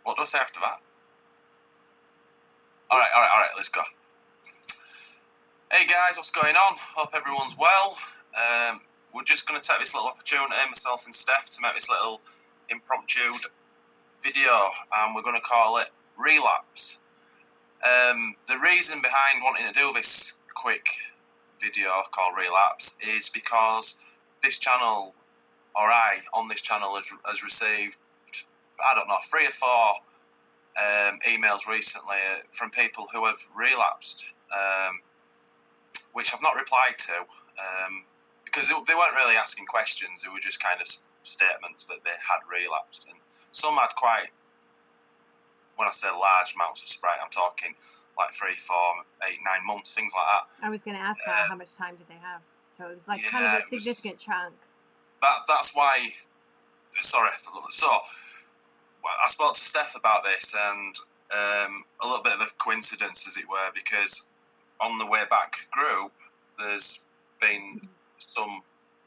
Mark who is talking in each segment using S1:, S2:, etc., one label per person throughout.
S1: What do I say after that? Alright, let's go. Hey guys, what's going on? Hope everyone's well. We're just going to take this little opportunity, myself and Steph, to make this little impromptu video, and we're going to call it Relapse. The reason behind wanting to do this quick video called Relapse is because this channel, or I on this channel, has received, I don't know, 3 or 4 emails recently from people who have relapsed, which I've not replied to, because they weren't really asking questions. They were just kind of statements that they had relapsed, and some had quite, when I say large amounts of sobriety, I'm talking like 3, 4, 8, 9 months, things like that.
S2: I was going to ask how much time did they have? So it was like kind of a significant chunk.
S1: That's why. Sorry. So I spoke to Steph about this, and a little bit of a coincidence, as it were, because on the way back group, there's been some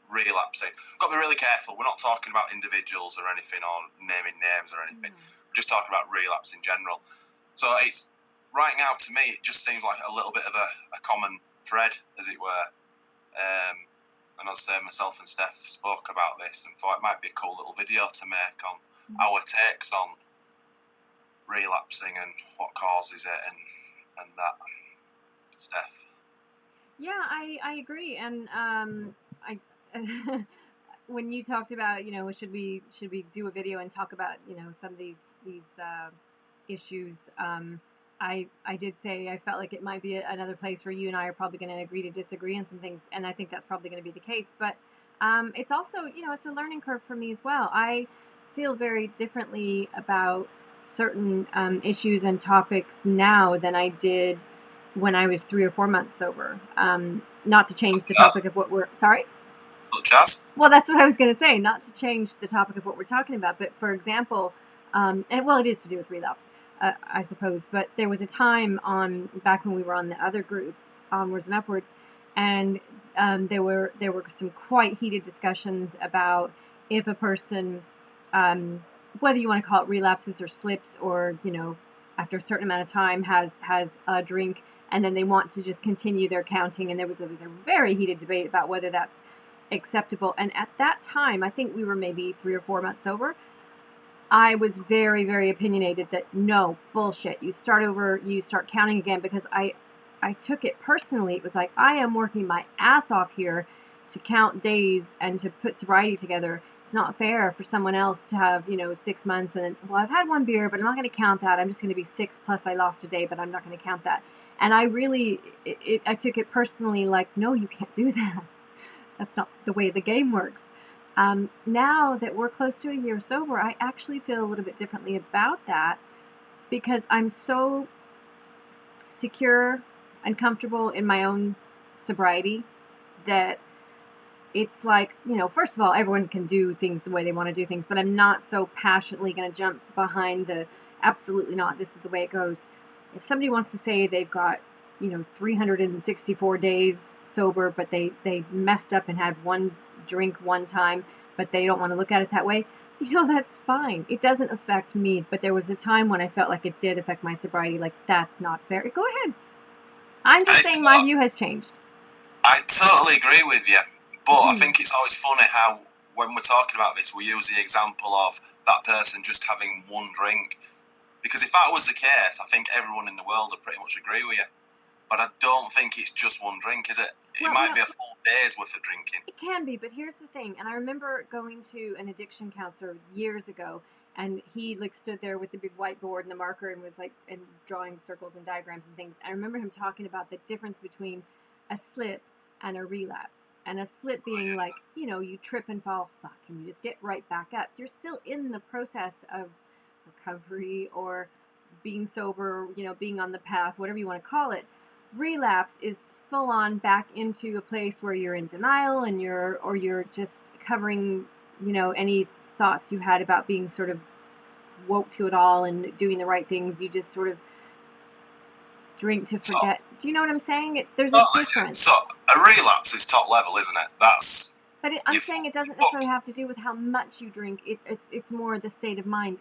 S1: relapsing. Got to be really careful. We're not talking about individuals or anything, or naming names or anything. We're just talking about relapse in general. So it's right now, to me, it just seems like a little bit of a common thread, as it were. And as I say, myself and Steph spoke about this and thought it might be a cool little video to make on our takes on relapsing and what causes it and that. Steph.
S2: Yeah, I agree, and I when you talked about, should we do a video and talk about, some of these issues, I did say I felt like it might be another place where you and I are probably going to agree to disagree on some things, and I think that's probably going to be the case. But it's also, it's a learning curve for me as well. I feel very differently about certain issues and topics now than I did when I was 3 or 4 months sober. Not to change the topic of what we're... Sorry? Well, that's what I was going to say. Not to change the topic of what we're talking about, but for example, it is to do with relapse, I suppose. But there was a time back when we were on the other group, Onwards and Upwards, and there were some quite heated discussions about if a person, whether you want to call it relapses or slips, or after a certain amount of time has a drink, and then they want to just continue their counting, and there was a very heated debate about whether that's acceptable. And at that time, I think we were maybe 3 or 4 months sober, I was very, very opinionated that no, bullshit, you start over, you start counting again, because I took it personally. It was like, I am working my ass off here to count days and to put sobriety together. It's not fair for someone else to have, 6 months and then, well, I've had 1 beer, but I'm not going to count that. I'm just going to be 6 plus I lost a day, but I'm not going to count that. And I really, I took it personally, like, no, you can't do that. That's not the way the game works. Now that we're close to a year sober, I actually feel a little bit differently about that, because I'm so secure and comfortable in my own sobriety that it's like, first of all, everyone can do things the way they want to do things, but I'm not so passionately going to jump behind the absolutely not, this is the way it goes. If somebody wants to say they've got, 364 days sober, but they messed up and had 1 drink 1 time, but they don't want to look at it that way, that's fine. It doesn't affect me, but there was a time when I felt like it did affect my sobriety. Like, that's not fair. Go ahead. I'm just saying my view has changed.
S1: I totally agree with you, but I think it's always funny how when we're talking about this, we use the example of that person just having 1 drink. Because if that was the case, I think everyone in the world would pretty much agree with you. But I don't think it's just 1 drink, is it? It might be a full day's worth of drinking.
S2: It can be, but here's the thing. And I remember going to an addiction counselor years ago, and he stood there with the big whiteboard and the marker and was and drawing circles and diagrams and things. I remember him talking about the difference between a slip and a relapse. And a slip being you trip and fall, and you just get right back up. You're still in the process of recovery or being sober, being on the path, whatever you want to call it. Relapse is full on back into a place where you're in denial, and you're just covering, any thoughts you had about being sort of woke to it all and doing the right things. You just sort of drink to forget. Do you know what I'm saying? There's a difference.
S1: So a relapse is top level, isn't it?
S2: I'm saying it doesn't necessarily have to do with how much you drink. It's more the state of mind.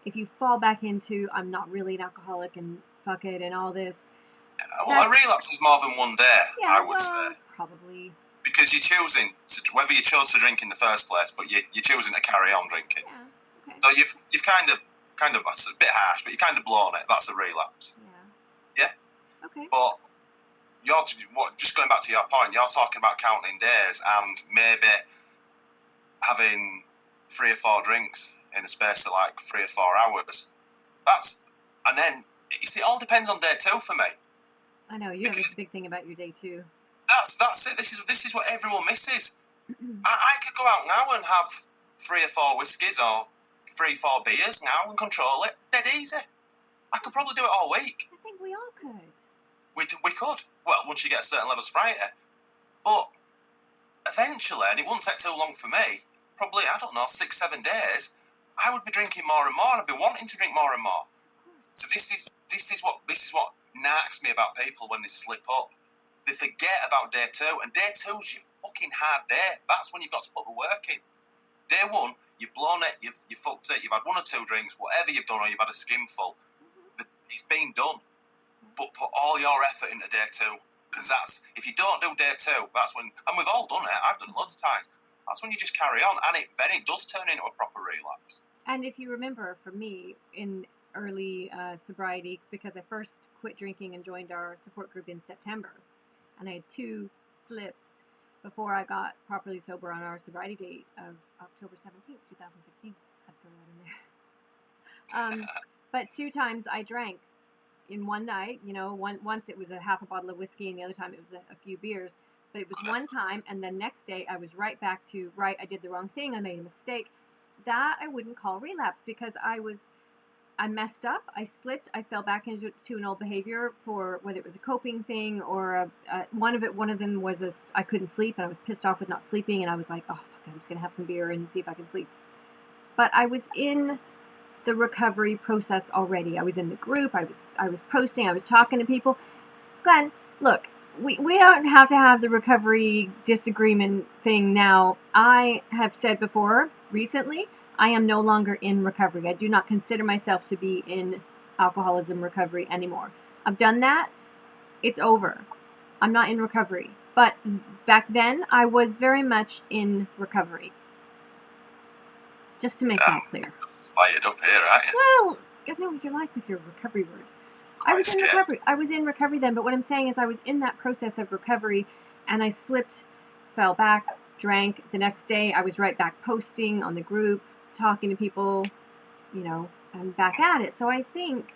S2: if you fall back into I'm not really an alcoholic and fuck it and all this.
S1: Well, a relapse is more than one day,
S2: Yeah,
S1: I would say.
S2: Probably.
S1: Because you're choosing, whether you chose to drink in the first place, but you're choosing to carry on drinking.
S2: Yeah, okay.
S1: So you've kind of, it's a bit harsh, but you've kind of blown it. That's a relapse.
S2: Yeah.
S1: Yeah?
S2: Okay.
S1: But just going back to your point, you're talking about counting days and maybe having 3 or 4 drinks in the space of like 3 or 4 hours. And then, you see, it all depends on day 2 for me.
S2: I know, you have a big thing about your day 2.
S1: That's it. This is what everyone misses. I could go out now and have 3 or 4 whiskies or 3 or 4 beers now and control it. Dead easy. I could probably do it all week.
S2: I think we all could.
S1: We could. Well, once you get a certain level of sobriety. But eventually, and it wouldn't take too long for me, probably, I don't know, 6-7 days, I would be drinking more and more, and I'd be wanting to drink more and more. So this is what narks me about people when they slip up. They forget about day 2, and day 2 is your fucking hard day. That's when you've got to put the work in. Day 1, you've blown it, you've fucked it, you've had 1 or 2 drinks, whatever you've done, or you've had a skinful. It's been done. But put all your effort into day 2, because if you don't do day 2, that's when, and we've all done it, I've done it loads of times, that's when you just carry on, and then it does turn into a proper relapse.
S2: And if you remember, for me, in early sobriety, because I first quit drinking and joined our support group in September, and I had 2 slips before I got properly sober on our sobriety date of October 17th, 2016. I'd throw that in there. But 2 times I drank in one night, once it was a half a bottle of whiskey and the other time it was a few beers, but it was one time, and the next day I was right back to, I did the wrong thing, I made a mistake. That I wouldn't call relapse, because I messed up, I slipped, I fell back into an old behavior, for whether it was a coping thing or one of them was I couldn't sleep and I was pissed off with not sleeping, and I was like, oh fuck, I'm just gonna have some beer and see if I can sleep. But I was in the recovery process already. I was in the group, I was posting, I was talking to people. Glenn, look, we don't have to have the recovery disagreement thing now. I have said before, recently, I am no longer in recovery. I do not consider myself to be in alcoholism recovery anymore. I've done that. It's over. I'm not in recovery. But back then, I was very much in recovery. Just to make that clear.
S1: Fired up here, right?
S2: Well, I know what you're like with your recovery word. I was in recovery. I was in recovery then, but what I'm saying is I was in that process of recovery, and I slipped, fell back, drank. The next day, I was right back posting on the group, talking to people, and back at it. So I think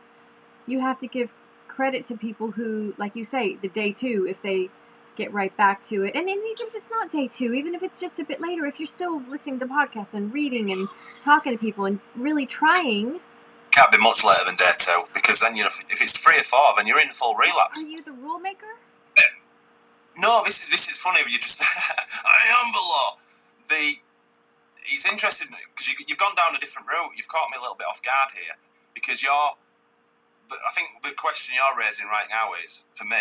S2: you have to give credit to people who, like you say, the day 2, if they get right back to it. And even if it's not day 2, even if it's just a bit later, if you're still listening to podcasts and reading and talking to people and really trying.
S1: Can't be much later than day 2, because then, if it's 3 or 4, then you're in full relapse.
S2: Are you the rule maker?
S1: No, this is funny. You just I am the law. It's interesting because you've gone down a different route. You've caught me a little bit off guard here, because I think the question you're raising right now is, for me,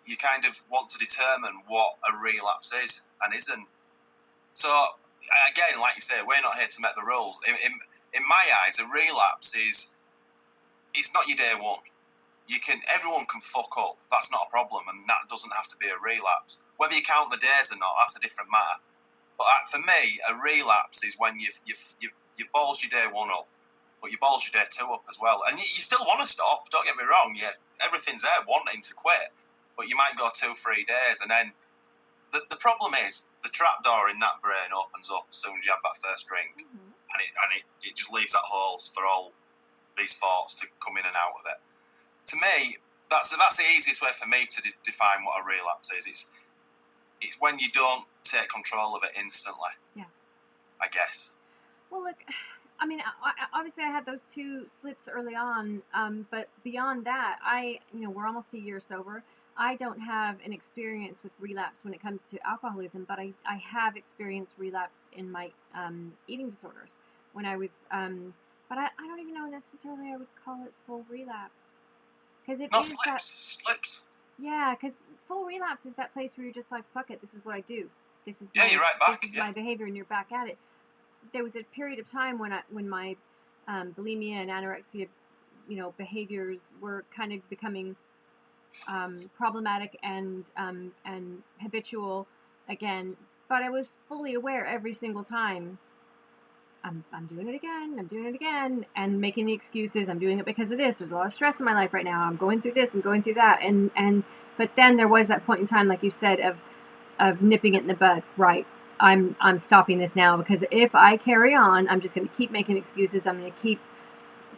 S1: you kind of want to determine what a relapse is and isn't. So again, like you say, we're not here to make the rules. In my eyes, a relapse it's not your day 1. Everyone can fuck up. That's not a problem, and that doesn't have to be a relapse. Whether you count the days or not, that's a different matter. But for me, a relapse is when you've ballsed your day 1 up, but you balls your day 2 up as well. And you still want to stop, don't get me wrong. Everything's there wanting to quit, but you might go 2-3 days, and then the problem is the trapdoor in that brain opens up as soon as you have that first drink, and it just leaves that holes for all these thoughts to come in and out of it. To me, that's the easiest way for me to define what a relapse is. It's when you don't take control of it instantly. Yeah. I guess.
S2: Well, look, I mean, obviously I had those 2 slips early on, but beyond that, we're almost a year sober. I don't have an experience with relapse when it comes to alcoholism, but I have experienced relapse in my eating disorders when I was, but I don't even know necessarily I would call it full relapse. Because it is
S1: slips.
S2: Yeah, because full relapse is that place where you're just like, fuck it, this is what I do. This is
S1: you're right back.
S2: This is my behavior, and you're back at it. There was a period of time when my bulimia and anorexia, behaviors were kind of becoming problematic and habitual again. But I was fully aware every single time. I'm doing it again. I'm doing it again, and making the excuses. I'm doing it because of this. There's a lot of stress in my life right now. I'm going through this. I'm going through that. But then there was that point in time, like you said, of nipping it in the bud. Right. I'm stopping this now, because if I carry on, I'm just going to keep making excuses. I'm going to keep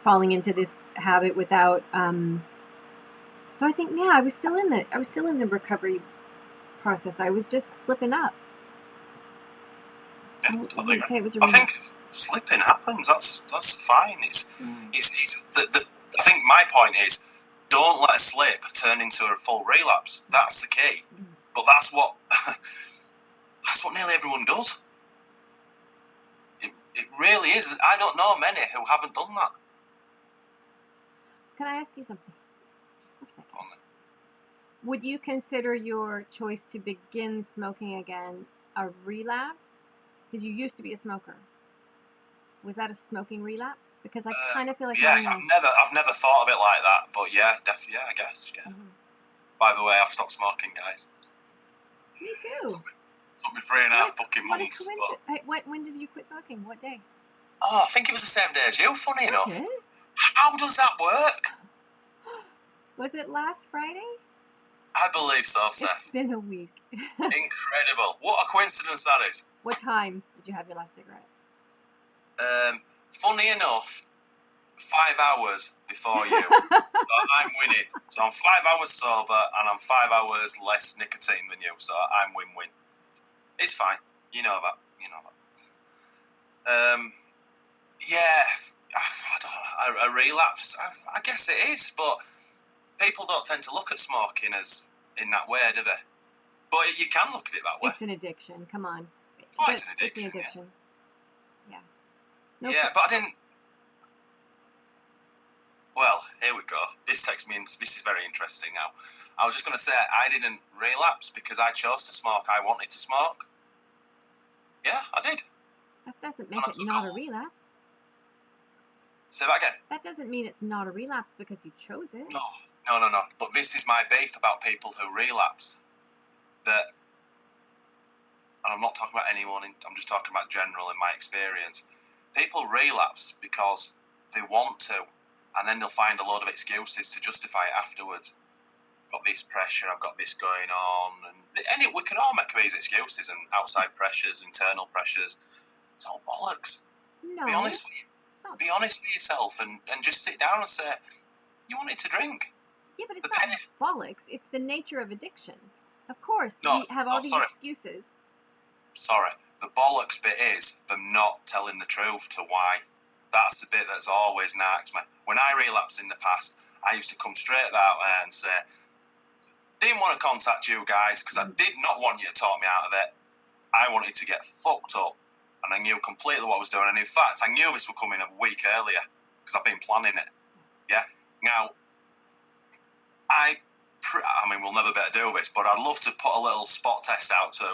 S2: falling into this habit without. So I think, yeah, I was still in the recovery process. I was just slipping up.
S1: Yeah,
S2: I wouldn't say it was a
S1: I
S2: relapse.
S1: think slipping happens. That's fine. I think my point is, don't let a slip turn into a full relapse. That's the key. But that's what nearly everyone does. It really is. I don't know many who haven't done that.
S2: Can I ask you something? For a second. Would you consider your choice to begin smoking again a relapse? Because you used to be a smoker. Was that a smoking relapse? Because I kind of feel like
S1: I've never thought of it like that, but yeah, definitely, yeah, I guess, yeah. Mm-hmm. By the way, I've stopped smoking, guys.
S2: Me too.
S1: Took me 3.5 fucking months.
S2: When did you quit smoking? What day?
S1: Oh, I think it was the same day as you. Funny enough. How does that work?
S2: Was it last Friday?
S1: I believe so, Steph.
S2: It's been a week.
S1: Incredible. What a coincidence that is.
S2: What time did you have your last cigarette?
S1: Funny enough, 5 hours before you. So I'm winning. So I'm 5 hours sober, and I'm 5 hours less nicotine than you. So I'm win-win. It's fine. You know that. Yeah. A relapse. I guess it is, but people don't tend to look at smoking as in that way, do they? But you can look at it that way.
S2: It's an addiction. Come on.
S1: It's an addiction.
S2: It's an addiction. Yeah.
S1: Nope. Yeah, but I didn't. Well, here we go. This takes me in. This is very interesting now. I was just going to say I didn't relapse because I chose to smoke. I wanted to smoke. Yeah, I did.
S2: That doesn't make it not a relapse.
S1: Say that again.
S2: That doesn't mean it's not a relapse because you chose it.
S1: No. But this is my beef about people who relapse. That, and I'm not talking about anyone. I'm just talking about general in my experience. People relapse because they want to, and then they'll find a load of excuses to justify it afterwards. I've got this pressure, I've got this going on, and we can all make these excuses and outside pressures, internal pressures. It's all bollocks.
S2: No.
S1: Be honest with you. Be honest with yourself and just sit down and say, you wanted to drink.
S2: Yeah, but it's not bollocks. It's the nature of addiction. Of course, we have all these excuses.
S1: Sorry. The bollocks bit is them not telling the truth to why. That's the bit that's always nagged me. When I relapsed in the past, I used to come straight out there and say, didn't want to contact you guys because I did not want you to talk me out of it. I wanted to get fucked up. And I knew completely what I was doing. And in fact, I knew this would come in a week earlier because I've been planning it. Yeah. Now, we'll never be able to do this, but I'd love to put a little spot test out to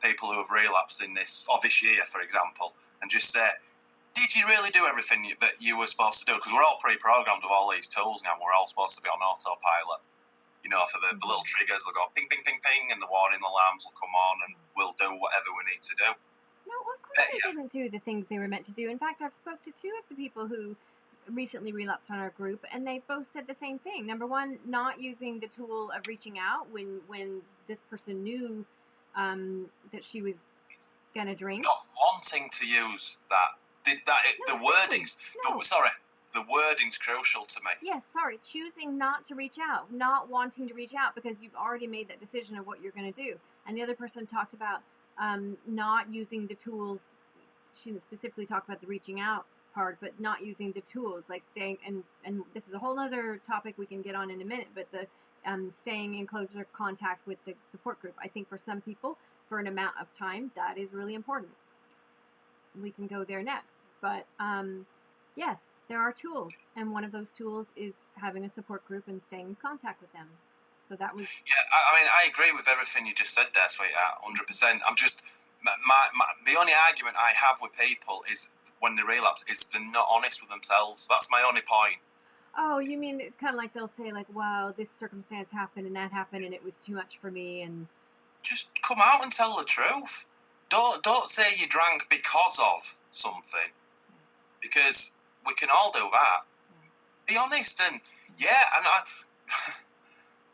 S1: people who have relapsed in this, or this year, for example, and just say, did you really do everything that you were supposed to do? Because we're all pre-programmed with all these tools now. We're all supposed to be on autopilot. For the little triggers, they'll go ping, ping, ping, ping, and the warning alarms will come on, and we'll do whatever we need to do.
S2: No, of course they didn't do the things they were meant to do. In fact, I've spoke to 2 of the people who recently relapsed on our group, and they both said the same thing. Number one, not using the tool of reaching out when this person knew that she was going to drink.
S1: Not wanting to use that. The wording's... No. Sorry. The wording's crucial to me.
S2: Yes, sorry. Choosing not to reach out. Not wanting to reach out because you've already made that decision of what you're going to do. And the other person talked about not using the tools. She didn't specifically talk about the reaching out part, but not using the tools, like staying, and this is a whole other topic we can get on in a minute, but the staying in closer contact with the support group. I think for some people, for an amount of time, that is really important. We can go there next. But yes, there are tools, and one of those tools is having a support group and staying in contact with them. So that was...
S1: Yeah, I agree with everything you just said there, sweetheart, 100%. I'm just... the only argument I have with people is when they relapse is they're not honest with themselves. That's my only point.
S2: Oh, you mean it's kind of like they'll say like, wow, this circumstance happened and that happened and it was too much for me, and
S1: just come out and tell the truth. Don't say you drank because of something, because we can all do that. Be honest, and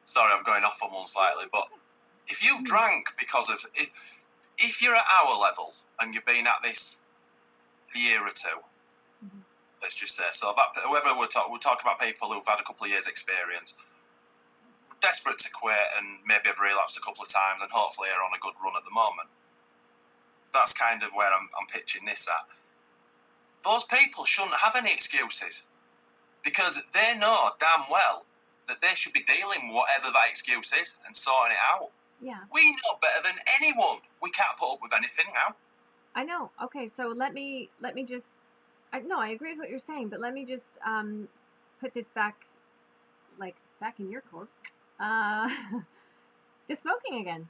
S1: sorry, I'm going off on one slightly, but if you've drank because of if you're at our level and you've been at this a year or two, let's just say, so about whoever we're talking about people who've had a couple of years experience, desperate to quit and maybe have relapsed a couple of times and hopefully are on a good run at the moment. That's kind of where I'm pitching this at. Those people shouldn't have any excuses, because they know damn well that they should be dealing with whatever that excuse is and sorting it out.
S2: yeah.
S1: We know better than anyone. We can't put up with anything now.
S2: I know. Okay, so let me just. I agree with what you're saying, but let me just put this back in your court. The smoking again.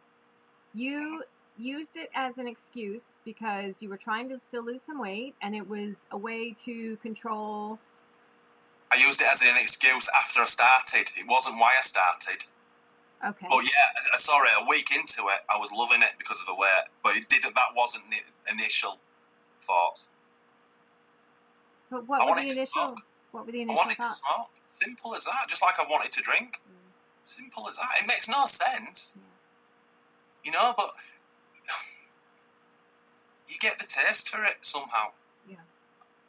S2: You used it as an excuse because you were trying to still lose some weight, and it was a way to control.
S1: I used it as an excuse after I started. It wasn't why I started.
S2: Okay.
S1: But yeah, sorry, a week into it, I was loving it because of the weight, but it didn't. That wasn't the initial thoughts.
S2: But what were the initial
S1: I wanted to
S2: thoughts?
S1: smoke. Simple as that. Just like I wanted to drink. Simple as that. It makes no sense. You know, but you get the taste for it somehow.
S2: Yeah.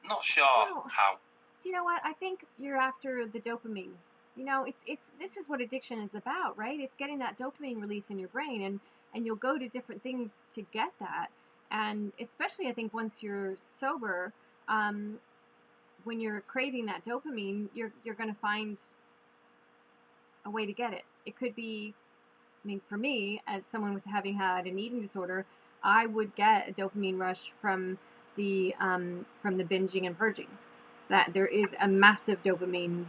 S1: Not sure how.
S2: Do you know what? I think you're after the dopamine. You know, this is what addiction is about, right? It's getting that dopamine release in your brain, and you'll go to different things to get that. And especially, I think once you're sober, when you're craving that dopamine, you're going to find a way to get it. It could be, I mean, for me, as someone with having had an eating disorder, I would get a dopamine rush from the binging and purging. That there is a massive dopamine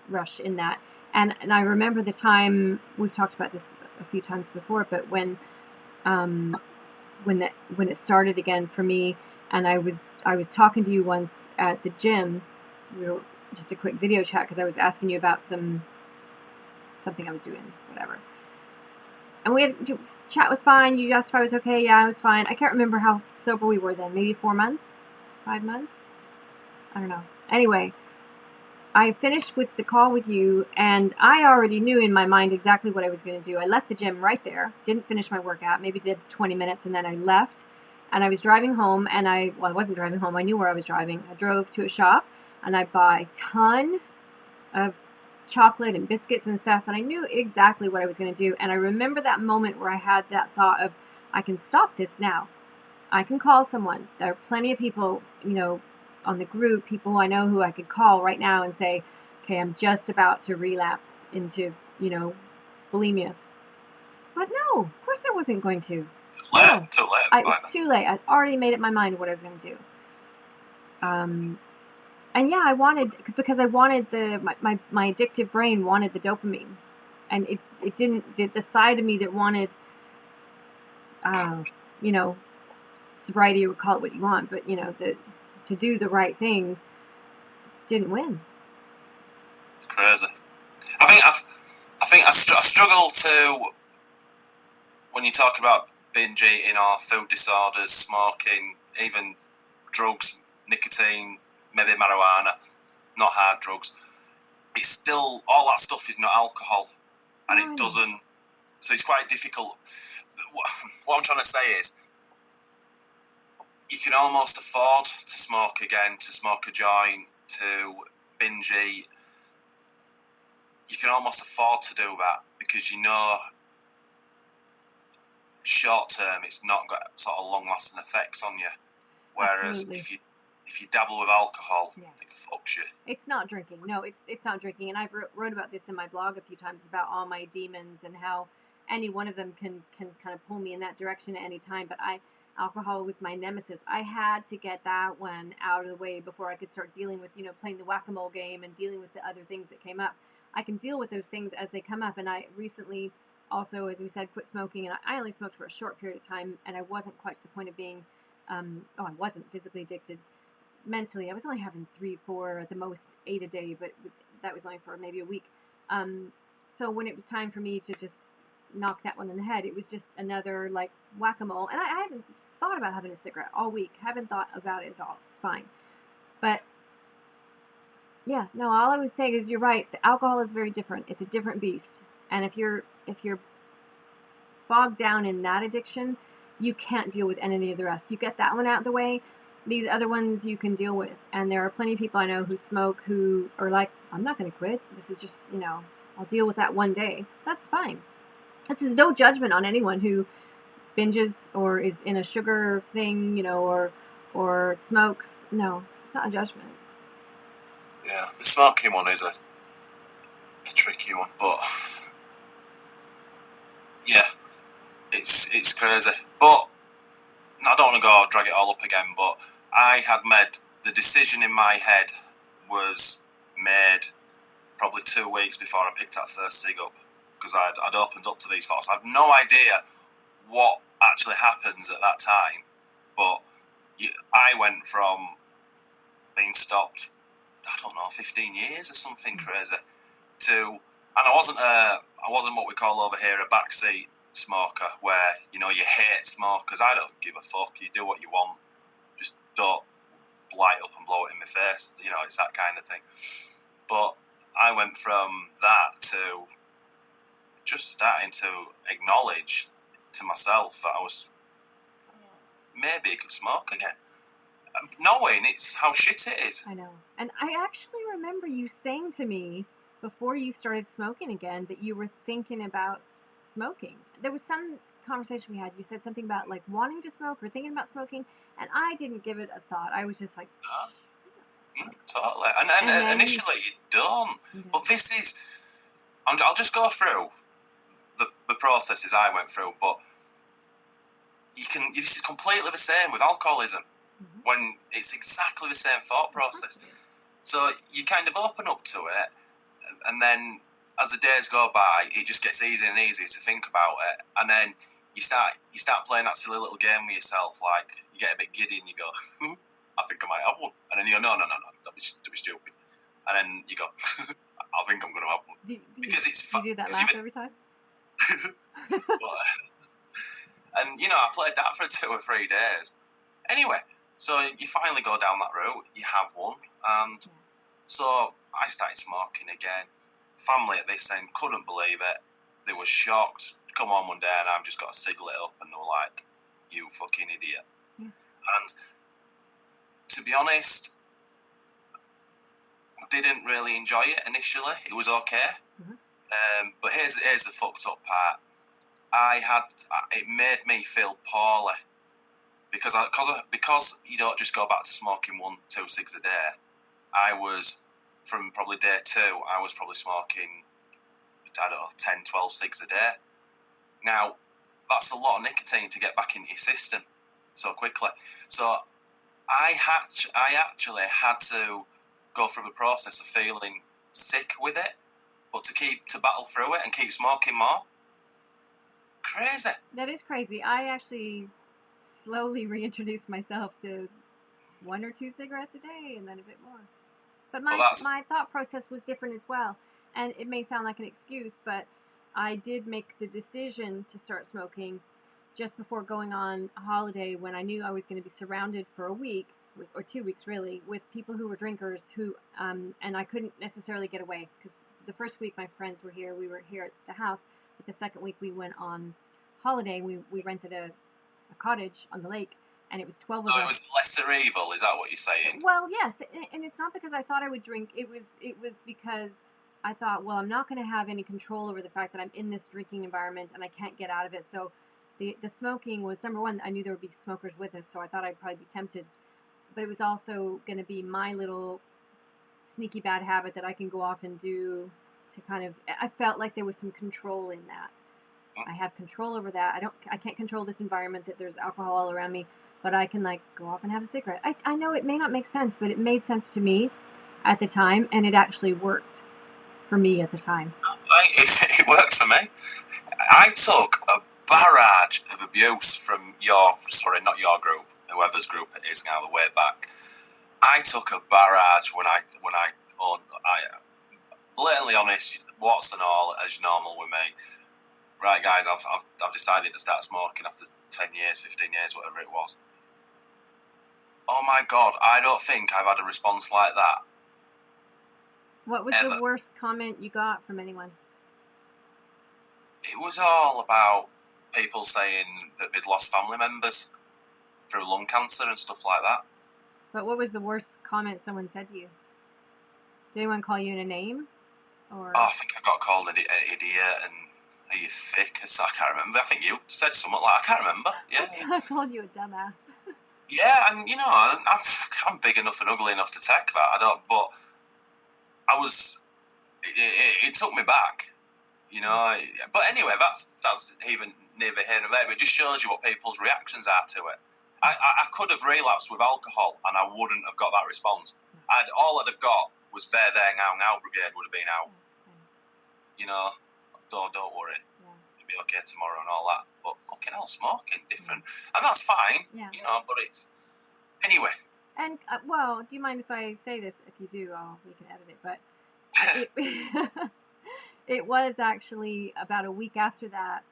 S2: rush in that. And I remember the time, we've talked about this a few times before, but when it started again for me, and I was talking to you once at the gym. We were just a quick video chat because I was asking you about something I was doing, whatever. And we had chat was fine. You asked if I was okay. Yeah, I was fine. I can't remember how sober we were then. Maybe 4 months, 5 months. I don't know. Anyway, I finished with the call with you, and I already knew in my mind exactly what I was going to do. I left the gym right there. Didn't finish my workout. Maybe did 20 minutes, and then I left. And I was driving home, and I wasn't driving home. I knew where I was driving. I drove to a shop, and I bought a ton of chocolate and biscuits and stuff, and I knew exactly what I was going to do. And I remember that moment where I had that thought of, I can stop this now. I can call someone. There are plenty of people, you know, on the group, people I know who I could call right now and say, okay, I'm just about to relapse into, you know, bulimia. But no, of course I wasn't going to.
S1: Too late.
S2: It was too late. I'd already made up my mind what I was going to do. And yeah, I wanted my addictive brain wanted the dopamine, and it didn't. The side of me that wanted, you know, sobriety, or call it what you want, but you know, to do the right thing didn't win.
S1: It's crazy. I think I struggle to, when you talk about binge eating or food disorders, smoking, even drugs, nicotine, maybe marijuana, not hard drugs. It's still, all that stuff is not alcohol, and it doesn't. So it's quite difficult. What I'm trying to say is, you can almost afford to smoke again, to smoke a joint, to binge eat. You can almost afford to do that because you know short term it's not got sort of long lasting effects on you. Whereas if you dabble with alcohol, it fucks you.
S2: It's not drinking. No, it's not drinking. And I've wrote about this in my blog a few times about all my demons and how any one of them can kind of pull me in that direction at any time. But alcohol was my nemesis. I had to get that one out of the way before I could start dealing with, you know, playing the whack-a-mole game and dealing with the other things that came up. I can deal with those things as they come up. And I recently also, as we said, quit smoking. And I only smoked for a short period of time, and I wasn't quite to the point of being, I wasn't physically addicted. mentally. I was only having 3, 4, at the most 8 a day, but that was only for maybe a week. So when it was time for me to just knock that one in the head, it was just another like whack-a-mole. And I haven't thought about having a cigarette all week. Haven't thought about it at all. It's fine. But yeah, no, all I was saying is you're right. The alcohol is very different. It's a different beast. And if you're bogged down in that addiction, you can't deal with any of the rest. You get that one out of the way, these other ones you can deal with. And there are plenty of people I know who smoke who are like, I'm not going to quit. This is just, I'll deal with that one day. That's fine. That's no judgment on anyone who binges or is in a sugar thing, or smokes. No, it's not a judgment.
S1: Yeah, the smoking one is a tricky one, but yeah, it's crazy. But I don't want to drag it all up again, but I had made the decision in my head was made probably 2 weeks before I picked that first cig up, because I'd opened up to these thoughts. I have no idea what actually happens at that time, but I went from being stopped, I don't know, 15 years or something crazy, to, and I wasn't what we call over here a backseat smoker, where you hate smokers. I don't give a fuck. You do what you want, just don't light up and blow it in my face. It's that kind of thing. But I went from that to just starting to acknowledge to myself that I was maybe a good smoke again, knowing it's how shit it is.
S2: I know. And I actually remember you saying to me before you started smoking again that you were thinking about smoking. There was some conversation we had. You said something about like wanting to smoke or thinking about smoking, and I didn't give it a thought. I was just like,
S1: totally. And initially you don't. But this is, I'll just go through the processes I went through. But this is completely the same with alcoholism. When it's exactly the same thought process. So you kind of open up to it, and then as the days go by, it just gets easier and easier to think about it, and then you start playing that silly little game with yourself, like you get a bit giddy and you go, I think I might have one, and then you go, no, don't be stupid, and then you go, I think I'm going to have one, because it's fun.
S2: Do you do that laugh every time?
S1: And I played that for 2 or 3 days. Anyway, so you finally go down that route, you have one, and so I started smoking again. Family at this end couldn't believe it. They were shocked. Come on one day and I've just got a cig lit up, and they were like, you fucking idiot. And to be honest, I didn't really enjoy it initially. It was okay. But here's the fucked up part. It made me feel poorly. Because you don't just go back to smoking 1-2 cigs a day. I was, from probably day 2, I was probably smoking, I don't know, 10, 12 cigs a day. Now, that's a lot of nicotine to get back into your system so quickly. So I actually had to go through the process of feeling sick with it, but to battle through it and keep smoking more. Crazy.
S2: That is crazy. I actually slowly reintroduced myself to 1 or 2 cigarettes a day, and then a bit more. But my thought process was different as well. And it may sound like an excuse, but I did make the decision to start smoking just before going on a holiday, when I knew I was going to be surrounded for a week, or 2 weeks really, with people who were drinkers and I couldn't necessarily get away, because the first week my friends were here, we were here at the house, but the second week we went on holiday. We rented a cottage on the lake, and it was 12 of us.
S1: So it was lesser evil, is that what you're saying?
S2: Well, yes, and it's not because I thought I would drink. It was because I thought, well, I'm not going to have any control over the fact that I'm in this drinking environment and I can't get out of it. So the smoking was, number one, I knew there would be smokers with us, so I thought I'd probably be tempted. But it was also going to be my little sneaky bad habit that I can go off and do to kind of, I felt like there was some control in that. I have control over that. I can't control this environment that there's alcohol all around me, but I can like go off and have a cigarette. I know it may not make sense, but it made sense to me at the time, and it actually worked for me at the time.
S1: It worked for me. I took a barrage of abuse from not your group, whoever's group it is now, the way back. I took a barrage when I blatantly honest, warts and all, as normal with me. Right, guys, I've decided to start smoking after 10 years, 15 years, whatever it was. Oh my God, I don't think I've had a response like that.
S2: What was the worst comment you got from anyone?
S1: It was all about people saying that they'd lost family members through lung cancer and stuff like that.
S2: But what was the worst comment someone said to you? Did anyone call you in a name? Or?
S1: Oh, I think I got called an idiot and are you thick? I can't remember. I think you said something like, I can't remember. Yeah.
S2: I called you a dumbass.
S1: Yeah, and you know, I'm big enough and ugly enough to take that. But I was, it took me back, you know. But anyway, that's even neither here nor there. But it just shows you what people's reactions are to it. I could have relapsed with alcohol and I wouldn't have got that response. All I'd have got was there, now brigade would have been out. You know, don't worry. It'll be okay tomorrow and all that. But fucking hell, smoking, different. And that's fine, you know, but it's... Anyway.
S2: And, well, do you mind if I say this? If you do, we can edit it. But it was actually about a week after that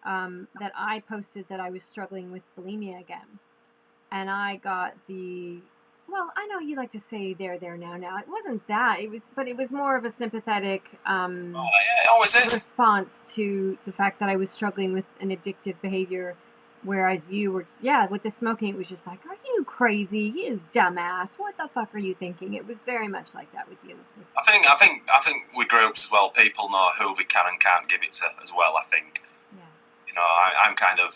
S2: that I posted that I was struggling with bulimia again. And I got the... Well, I know you like to say there, now. It wasn't that. It was more of a sympathetic
S1: it always is.
S2: Response to the fact that I was struggling with an addictive behavior, whereas you were, with the smoking, it was just like, are you crazy? You dumbass. What the fuck are you thinking? It was very much like that with you.
S1: I think with groups as well, people know who they can and can't give it to as well, I think. Yeah. You know, I'm kind of...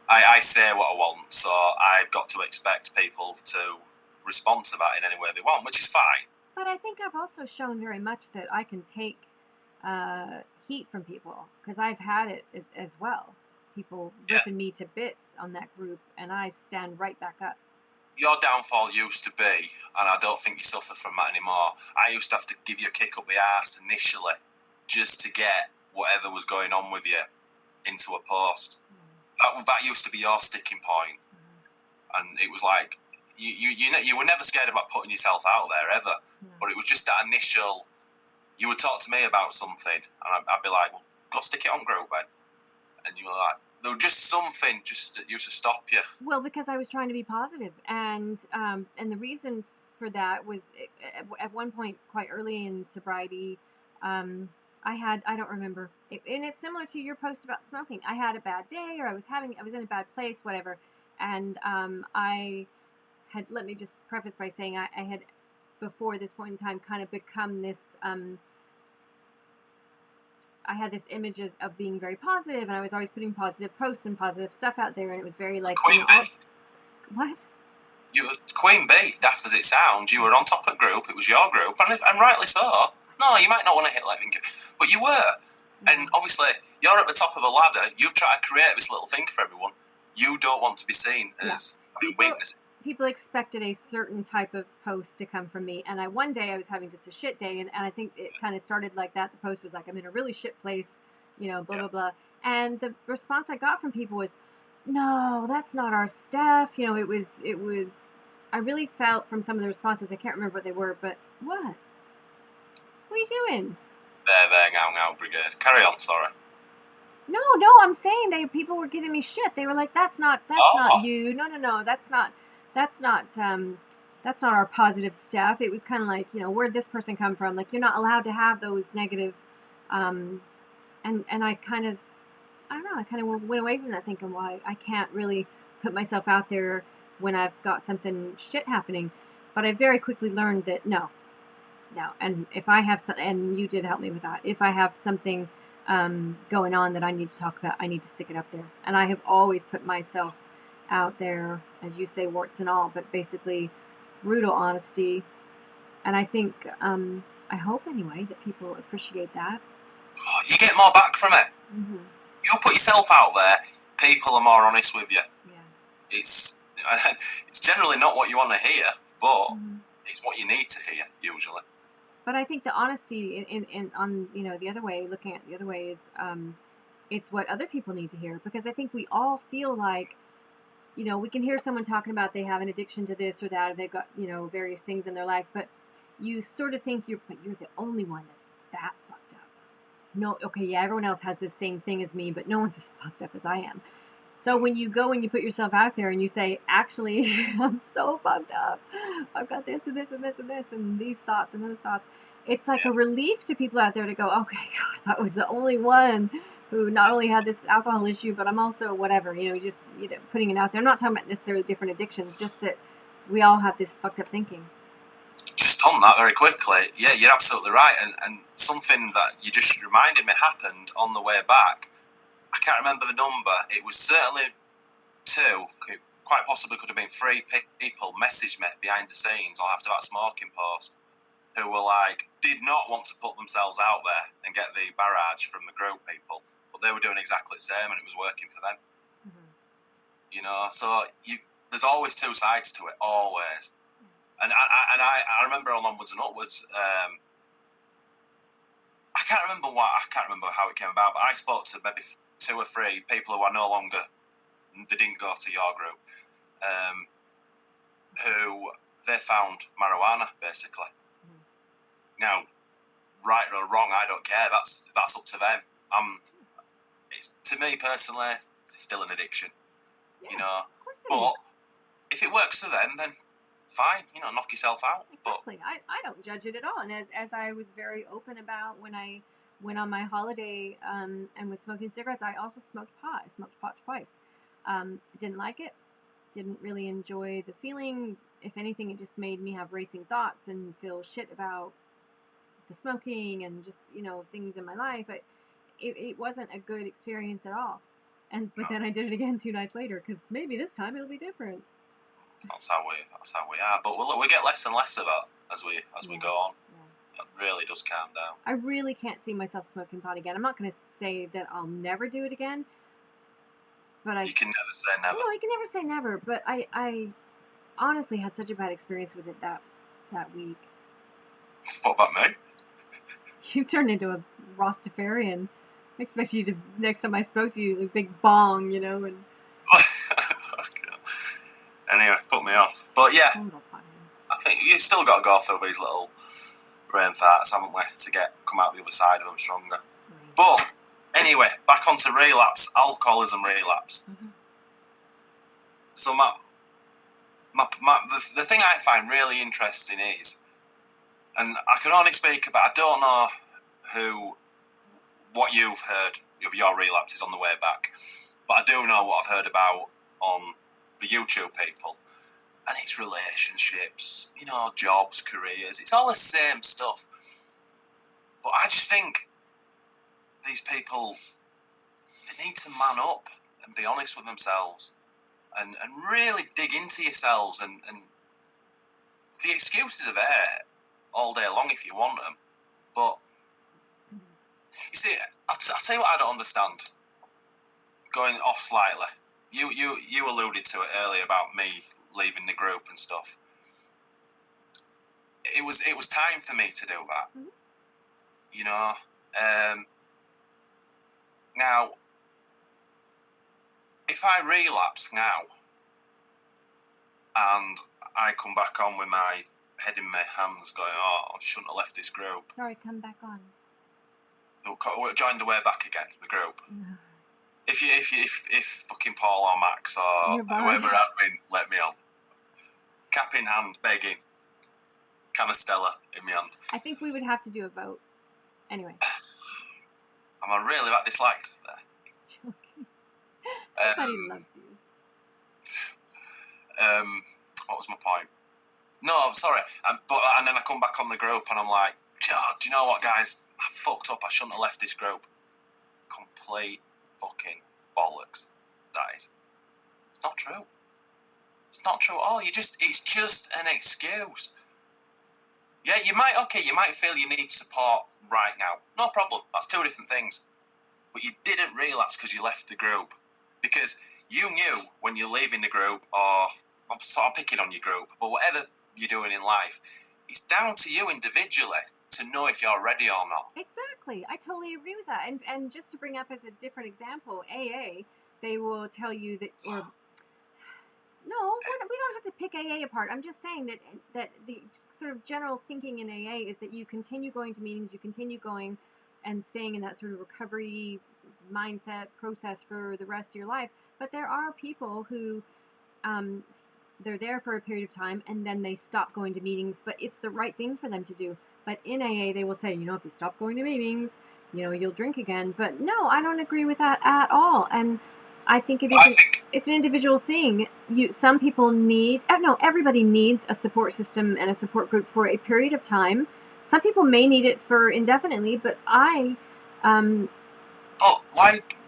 S1: I say what I want, so I've got to expect people to respond to that in any way they want, which is fine.
S2: But I think I've also shown very much that I can take heat from people, because I've had it as well. People ripping me to bits on that group, and I stand right back up.
S1: Your downfall used to be, and I don't think you suffer from that anymore, I used to have to give you a kick up the arse initially, just to get whatever was going on with you into a post. That used to be your sticking point, and it was like you were never scared about putting yourself out there ever, but it was just that initial. You would talk to me about something, and I'd be like, "Well, go stick it on group then," and you were like, "There was just something just that used to stop you."
S2: Well, because I was trying to be positive, and the reason for that was at one point quite early in sobriety. I don't remember, and it's similar to your post about smoking. I had a bad day, or I was in a bad place, whatever, and let me just preface by saying I had, before this point in time, kind of become this, I had this image of being very positive, and I was always putting positive posts and positive stuff out there, and it was very like...
S1: Queen Bee.
S2: What?
S1: You were Queen Bee, daft as it sounds. You were on top of the group, it was your group, and rightly so. No, you might not want to hit like me, but you were. And obviously, you're at the top of the ladder. You've tried to create this little thing for everyone. You don't want to be seen as weakness.
S2: People expected a certain type of post to come from me. And one day I was having just a shit day. And I think it kind of started like that. The post was like, I'm in a really shit place, blah, blah, blah. And the response I got from people was, no, that's not our Steph. It was, I really felt from some of the responses, I can't remember what they were, but what? What are you doing?
S1: There, now, brigade. Carry on, sorry.
S2: No, I'm saying people were giving me shit. They were like, that's not you. No, that's not our positive stuff. It was kind of like, where'd this person come from? Like, you're not allowed to have those negative, and I kind of went away from that thinking, well, I can't really put myself out there when I've got something shit happening. But I very quickly learned that no, and if I have and you did help me with that, if I have something going on that I need to talk about, I need to stick it up there. And I have always put myself out there, as you say, warts and all, but basically brutal honesty. And I think, I hope anyway, that people appreciate that.
S1: You get more back from it. Mm-hmm. You put yourself out there, people are more honest with you. Yeah. It's generally not what you want to hear, but it's what you need to hear, usually.
S2: But I think the honesty on the other way, looking at the other way, is it's what other people need to hear, because I think we all feel like you know, we can hear someone talking about they have an addiction to this or that, or they've got, you know, various things in their life, but you sort of think you're the only one that's that fucked up. No, okay, yeah, everyone else has the same thing as me, but no one's as fucked up as I am. So when you go and you put yourself out there and you say, actually, I'm so fucked up. I've got this and this and this and this and these thoughts and those thoughts. It's like a relief to people out there to go, okay, God, I was the only one who not only had this alcohol issue, but I'm also whatever, you know, just, you know, putting it out there. I'm not talking about necessarily different addictions, just that we all have this fucked up thinking.
S1: Just on that very quickly, yeah, you're absolutely right. And something that you just reminded me happened on the way back. I can't remember the number. It was certainly 2. It quite possibly could have been 3 people messaged me behind the scenes or after that smoking post who were like, did not want to put themselves out there and get the barrage from the group people, but they were doing exactly the same and it was working for them. Mm-hmm. You know, so there's always 2 sides to it, always. And I remember on Onwards and Upwards, I can't remember how it came about, but I spoke to maybe 2 or 3 people who are no longer, they didn't go to your group, who they found marijuana, basically. Now, right or wrong, I don't care. That's up to them. To me personally, it's still an addiction. Yeah, you know.
S2: Of course
S1: but if it works for them, then fine. You know, knock yourself out.
S2: Exactly. But I don't judge it at all. And as I was very open about when I went on my holiday and was smoking cigarettes, I also smoked pot. I smoked pot twice. Didn't like it. Didn't really enjoy the feeling. If anything, it just made me have racing thoughts and feel shit about the smoking and just, you know, things in my life. But it wasn't a good experience at all. But then I did it again 2 nights later because maybe this time it'll be different.
S1: That's how we are. But we get less and less of that as we go on. Yeah. It really does calm down.
S2: I really can't see myself smoking pot again. I'm not going to say that I'll never do it again. But
S1: you can never say never.
S2: No, you can never say never. But I honestly had such a bad experience with it that week.
S1: What about me?
S2: You turned into a Rastafarian. I expect you to, next time I spoke to you, a big bong, you know, and...
S1: Anyway, put me off. But yeah, I think you've still got to go through these little brain farts, haven't we, to come out the other side of them stronger. Right. But anyway, back onto relapse, alcoholism relapse. Mm-hmm. So the thing I find really interesting is, and I can only speak about, I don't know what you've heard of your relapses on the way back, but I do know what I've heard about on the YouTube people, and it's relationships, you know, jobs, careers, it's all the same stuff. But I just think these people, they need to man up and be honest with themselves and really dig into yourselves, and the excuses are there all day long if you want them. But you see, I'll tell you what I don't understand. Going off slightly, you alluded to it earlier about me leaving the group and stuff. It was time for me to do that. Mm-hmm. You know, now if I relapse now and I come back on with my head in my hands going, oh, I shouldn't have left this group.
S2: Sorry, come back on.
S1: Join the way back again, the group. No. If fucking Paul or Max or whoever admin let me on, cap in hand, begging, can of Stella in my hand.
S2: I think we would have to do a vote. Anyway.
S1: Am I really that disliked there?
S2: Everybody loves you.
S1: What was my point? No, I'm sorry. And then I come back on the group and I'm like, oh, do you know what, guys? I fucked up. I shouldn't have left this group. Complete fucking bollocks. That is. It's not true. It's not true at all. It's just an excuse. Yeah, you might feel you need support right now. No problem. That's 2 different things. But you didn't relapse because you left the group. Because you knew when you're leaving the group, or I'm sort of picking on your group, but whatever you're doing in life, it's down to you individually to know if you're ready or not.
S2: Exactly. I totally agree with that. And just to bring up as a different example, AA, they will tell you that, or No, we don't have to pick AA apart. I'm just saying that the sort of general thinking in AA is that you continue going to meetings, you continue going and staying in that sort of recovery mindset process for the rest of your life. But there are people who they're there for a period of time and then they stop going to meetings, but it's the right thing for them to do. But in AA, they will say, if you stop going to meetings, you'll drink again. But no, I don't agree with that at all. And I think it's an individual thing. Some people everybody needs a support system and a support group for a period of time. Some people may need it for indefinitely, but
S1: But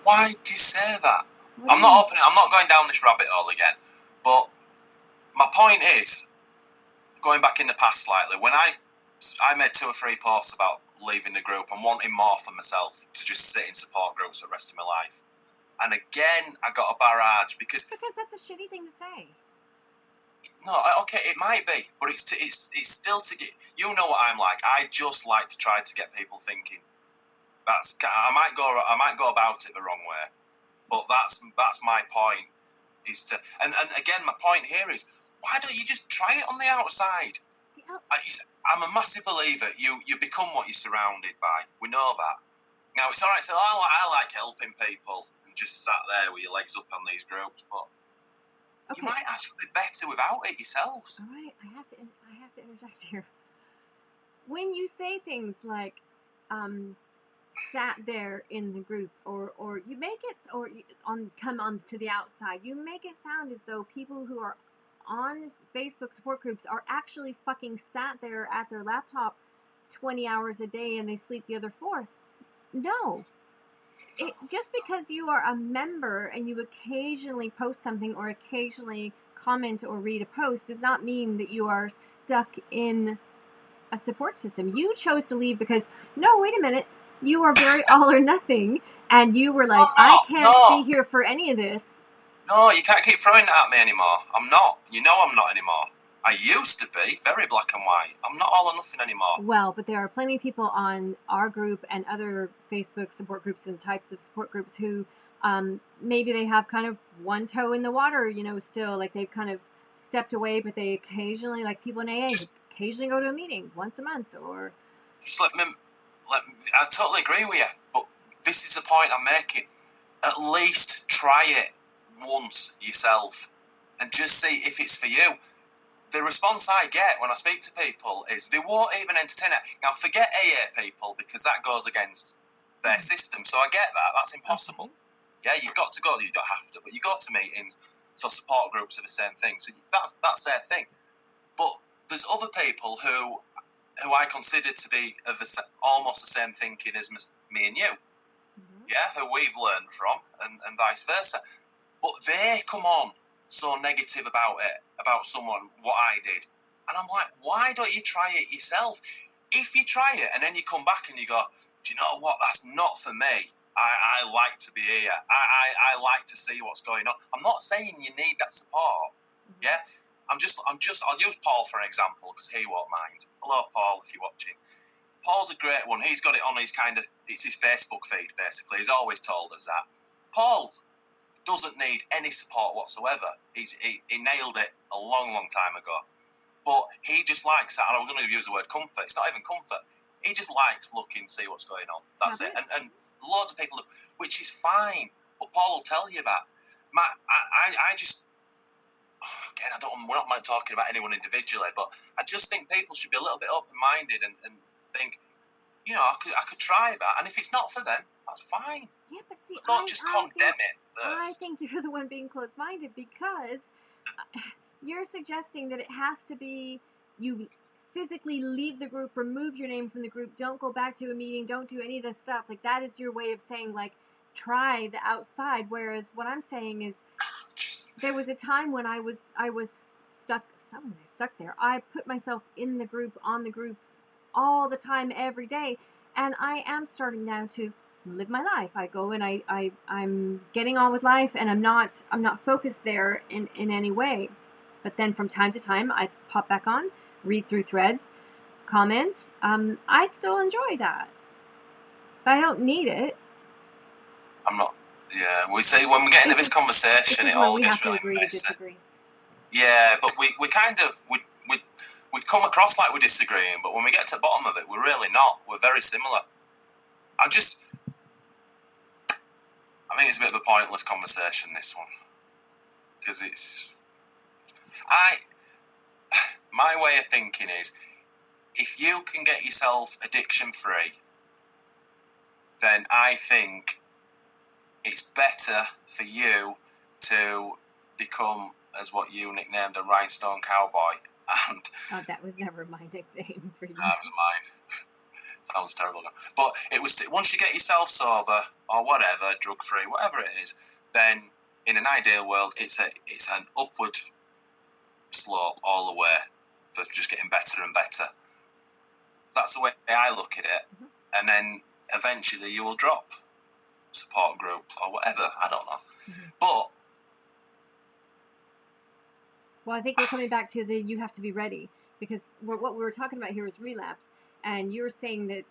S1: why do you say that? I'm not going down this rabbit hole again. But my point is, going back in the past slightly, when I made 2 or 3 posts about leaving the group and wanting more for myself to just sit in support groups for the rest of my life. And again, I got a barrage because
S2: that's a shitty thing to say.
S1: No, okay, it might be, but it's still to get. You know what I'm like. I just like to try to get people thinking. I might go about it the wrong way, but that's my point. Is to and again, my point here is, why don't you just try it on the outside? I'm a massive believer. You become what you're surrounded by. We know that. Now it's all right. So I like helping people and just sat there with your legs up on these groups, but you might actually be better without it yourselves.
S2: All right, I have to interject here. When you say things like sat there in the group, or you make it, come on to the outside, you make it sound as though people who are on Facebook support groups are actually fucking sat there at their laptop 20 hours a day and they sleep the other 4. No. Just because you are a member and you occasionally post something or occasionally comment or read a post does not mean that you are stuck in a support system. You chose to leave because, no, wait a minute, you are very all or nothing, and you were like, I can't be here for any of this.
S1: No, you can't keep throwing that at me anymore. I'm not. You know I'm not anymore. I used to be very black and white. I'm not all or nothing anymore.
S2: Well, but there are plenty of people on our group and other Facebook support groups and types of support groups who maybe they have kind of one toe in the water, still, like they've kind of stepped away, but they occasionally, like people in AA, occasionally go to a meeting once a month or...
S1: Just let me I totally agree with you, but this is the point I'm making. At least try it once yourself and just see if it's for you. The response I get when I speak to people is they won't even entertain it. Now, forget AA people because that goes against their system. So I get that. That's impossible. Okay. Yeah, you've got to go. You don't have to, but you go to meetings. So support groups are the same thing. So that's their thing. But there's other people who I consider to be of almost the same thinking as me and you. Mm-hmm. Yeah, who we've learned from and vice versa. But they come on so negative about someone, what I did. And I'm like, why don't you try it yourself? If you try it and then you come back and you go, do you know what, that's not for me. I like to be here. I like to see what's going on. I'm not saying you need that support. Mm-hmm. Yeah? I'll use Paul for an example because he won't mind. Hello, Paul, if you're watching. Paul's a great one. He's got it on his it's his Facebook feed, basically. He's always told us that. Paul doesn't need any support whatsoever. He nailed it a long, long time ago. But he just likes that, and I was going to use the word comfort. It's not even comfort. He just likes looking, see what's going on. That's it. And loads of people do, which is fine. But Paul will tell you that. I just, again, we're not talking about anyone individually, but I just think people should be a little bit open-minded and think, I could try that. And if it's not for them, that's fine.
S2: Yeah, but see,
S1: don't just condemn it first.
S2: I think you're the one being closed-minded because you're suggesting that it has to be you physically leave the group, remove your name from the group, don't go back to a meeting, don't do any of this stuff. Like, that is your way of saying, like, try the outside. Whereas what I'm saying is there was a time when I was stuck there. I put myself in the group, on the group all the time, every day. And I am starting now to live my life. I go and I'm getting on with life, and I'm not focused there in any way. But then from time to time, I pop back on, read through threads, comment. I still enjoy that, but I don't need it.
S1: I'm not. Yeah, we say when we get into this conversation, it all gets really messy. Yeah, but we kind of we come across like we're disagreeing, but when we get to the bottom of it, we're really not. We're very similar. I think it's a bit of a pointless conversation, this one, because my way of thinking is, if you can get yourself addiction free, then I think it's better for you to become, as what you nicknamed, a rhinestone cowboy. And
S2: that was never my nickname for you.
S1: That was mine. Sounds terrible. But it was, once you get yourself sober or whatever, drug free, whatever it is, then in an ideal world, it's an upward slope all the way for just getting better and better. That's the way I look at it.
S2: Mm-hmm.
S1: And then eventually you will drop support group or whatever. I don't know.
S2: Mm-hmm.
S1: But
S2: well, I think we're coming back to you have to be ready, because what we were talking about here is relapse, and you're saying that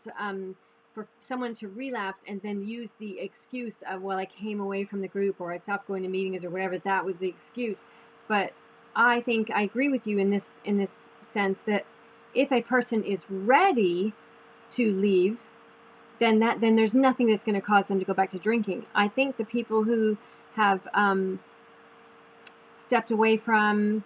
S2: for someone to relapse and then use the excuse of, well, I came away from the group, or I stopped going to meetings, or whatever, that was the excuse. But I think I agree with you in this sense that if a person is ready to leave, then there's nothing that's going to cause them to go back to drinking. I think the people who have stepped away from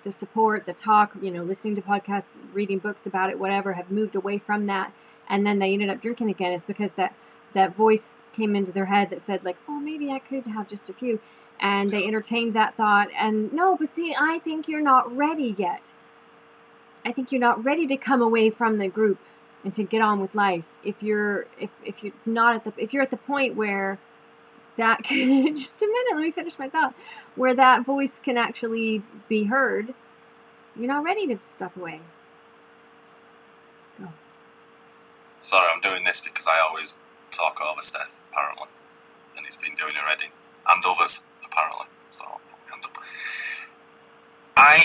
S2: the support, the talk, listening to podcasts, reading books about it, whatever, have moved away from that, and then they ended up drinking again, is because that voice came into their head that said, like, oh, maybe I could have just a few, and they entertained that thought. And no, but see, I think you're not ready yet. I think you're not ready to come away from the group and to get on with life. If you're at the point where that just a minute, let me finish my thought, where that voice can actually be heard, you're not ready to step away. Go.
S1: Sorry, I'm doing this because I always talk over Steph, apparently, and he's been doing already, and others, apparently. So I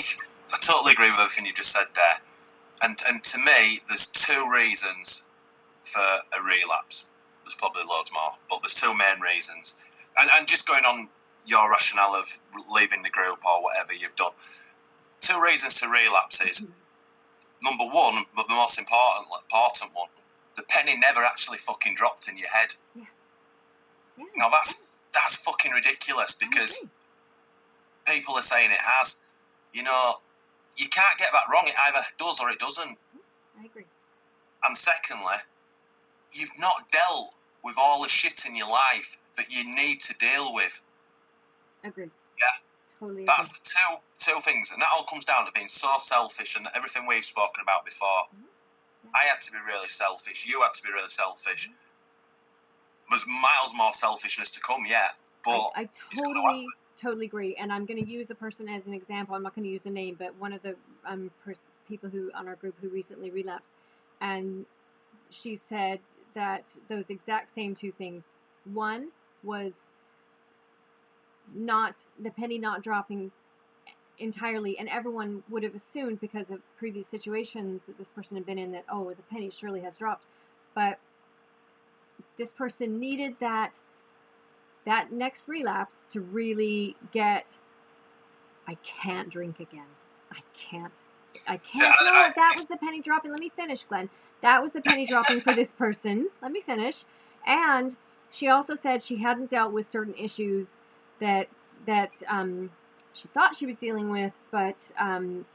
S1: totally agree with everything you just said there. And to me, there's two reasons for a relapse. There's probably loads more, but there's two main reasons. And just going on your rationale of leaving the group or whatever you've done, two reasons to relapse is, number one, but the most important one, the penny never actually fucking dropped in your head.
S2: Yeah.
S1: Now that's fucking ridiculous, because people are saying it has. You can't get that wrong. It either does or it doesn't.
S2: I agree.
S1: And secondly, you've not dealt with all the shit in your life that you need to deal with.
S2: Agreed.
S1: Yeah.
S2: Totally.
S1: That's the two things, and that all comes down to being so selfish, and everything we've spoken about before. Mm-hmm. I had to be really selfish. You had to be really selfish. Mm-hmm. There's miles more selfishness to come yet, but
S2: I totally agree. And I'm going to use a person as an example. I'm not going to use the name, but one of the people who on our group who recently relapsed, and she said that those exact same two things. One was not the penny not dropping entirely, and everyone would have assumed because of previous situations that this person had been in that, oh, the penny surely has dropped. But this person needed that next relapse to really get, I can't drink again. I can't. No, that was the penny dropping. Let me finish, Glenn. That was the penny dropping for this person. Let me finish. And she also said she hadn't dealt with certain issues that she thought she was dealing with, but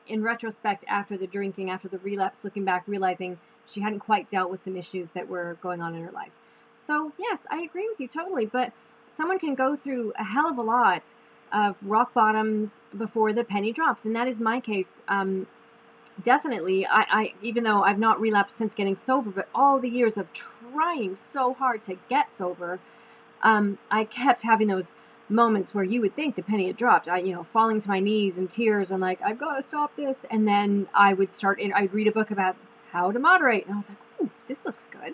S2: in retrospect, after the drinking, after the relapse, looking back, realizing she hadn't quite dealt with some issues that were going on in her life. So, yes, I agree with you totally, but someone can go through a hell of a lot of rock bottoms before the penny drops, and that is my case. Definitely, I even though I've not relapsed since getting sober, but all the years of trying so hard to get sober, I kept having those moments where you would think the penny had dropped. Falling to my knees in tears and like, I've got to stop this. And then I would I'd read a book about how to moderate, and I was like, ooh, this looks good.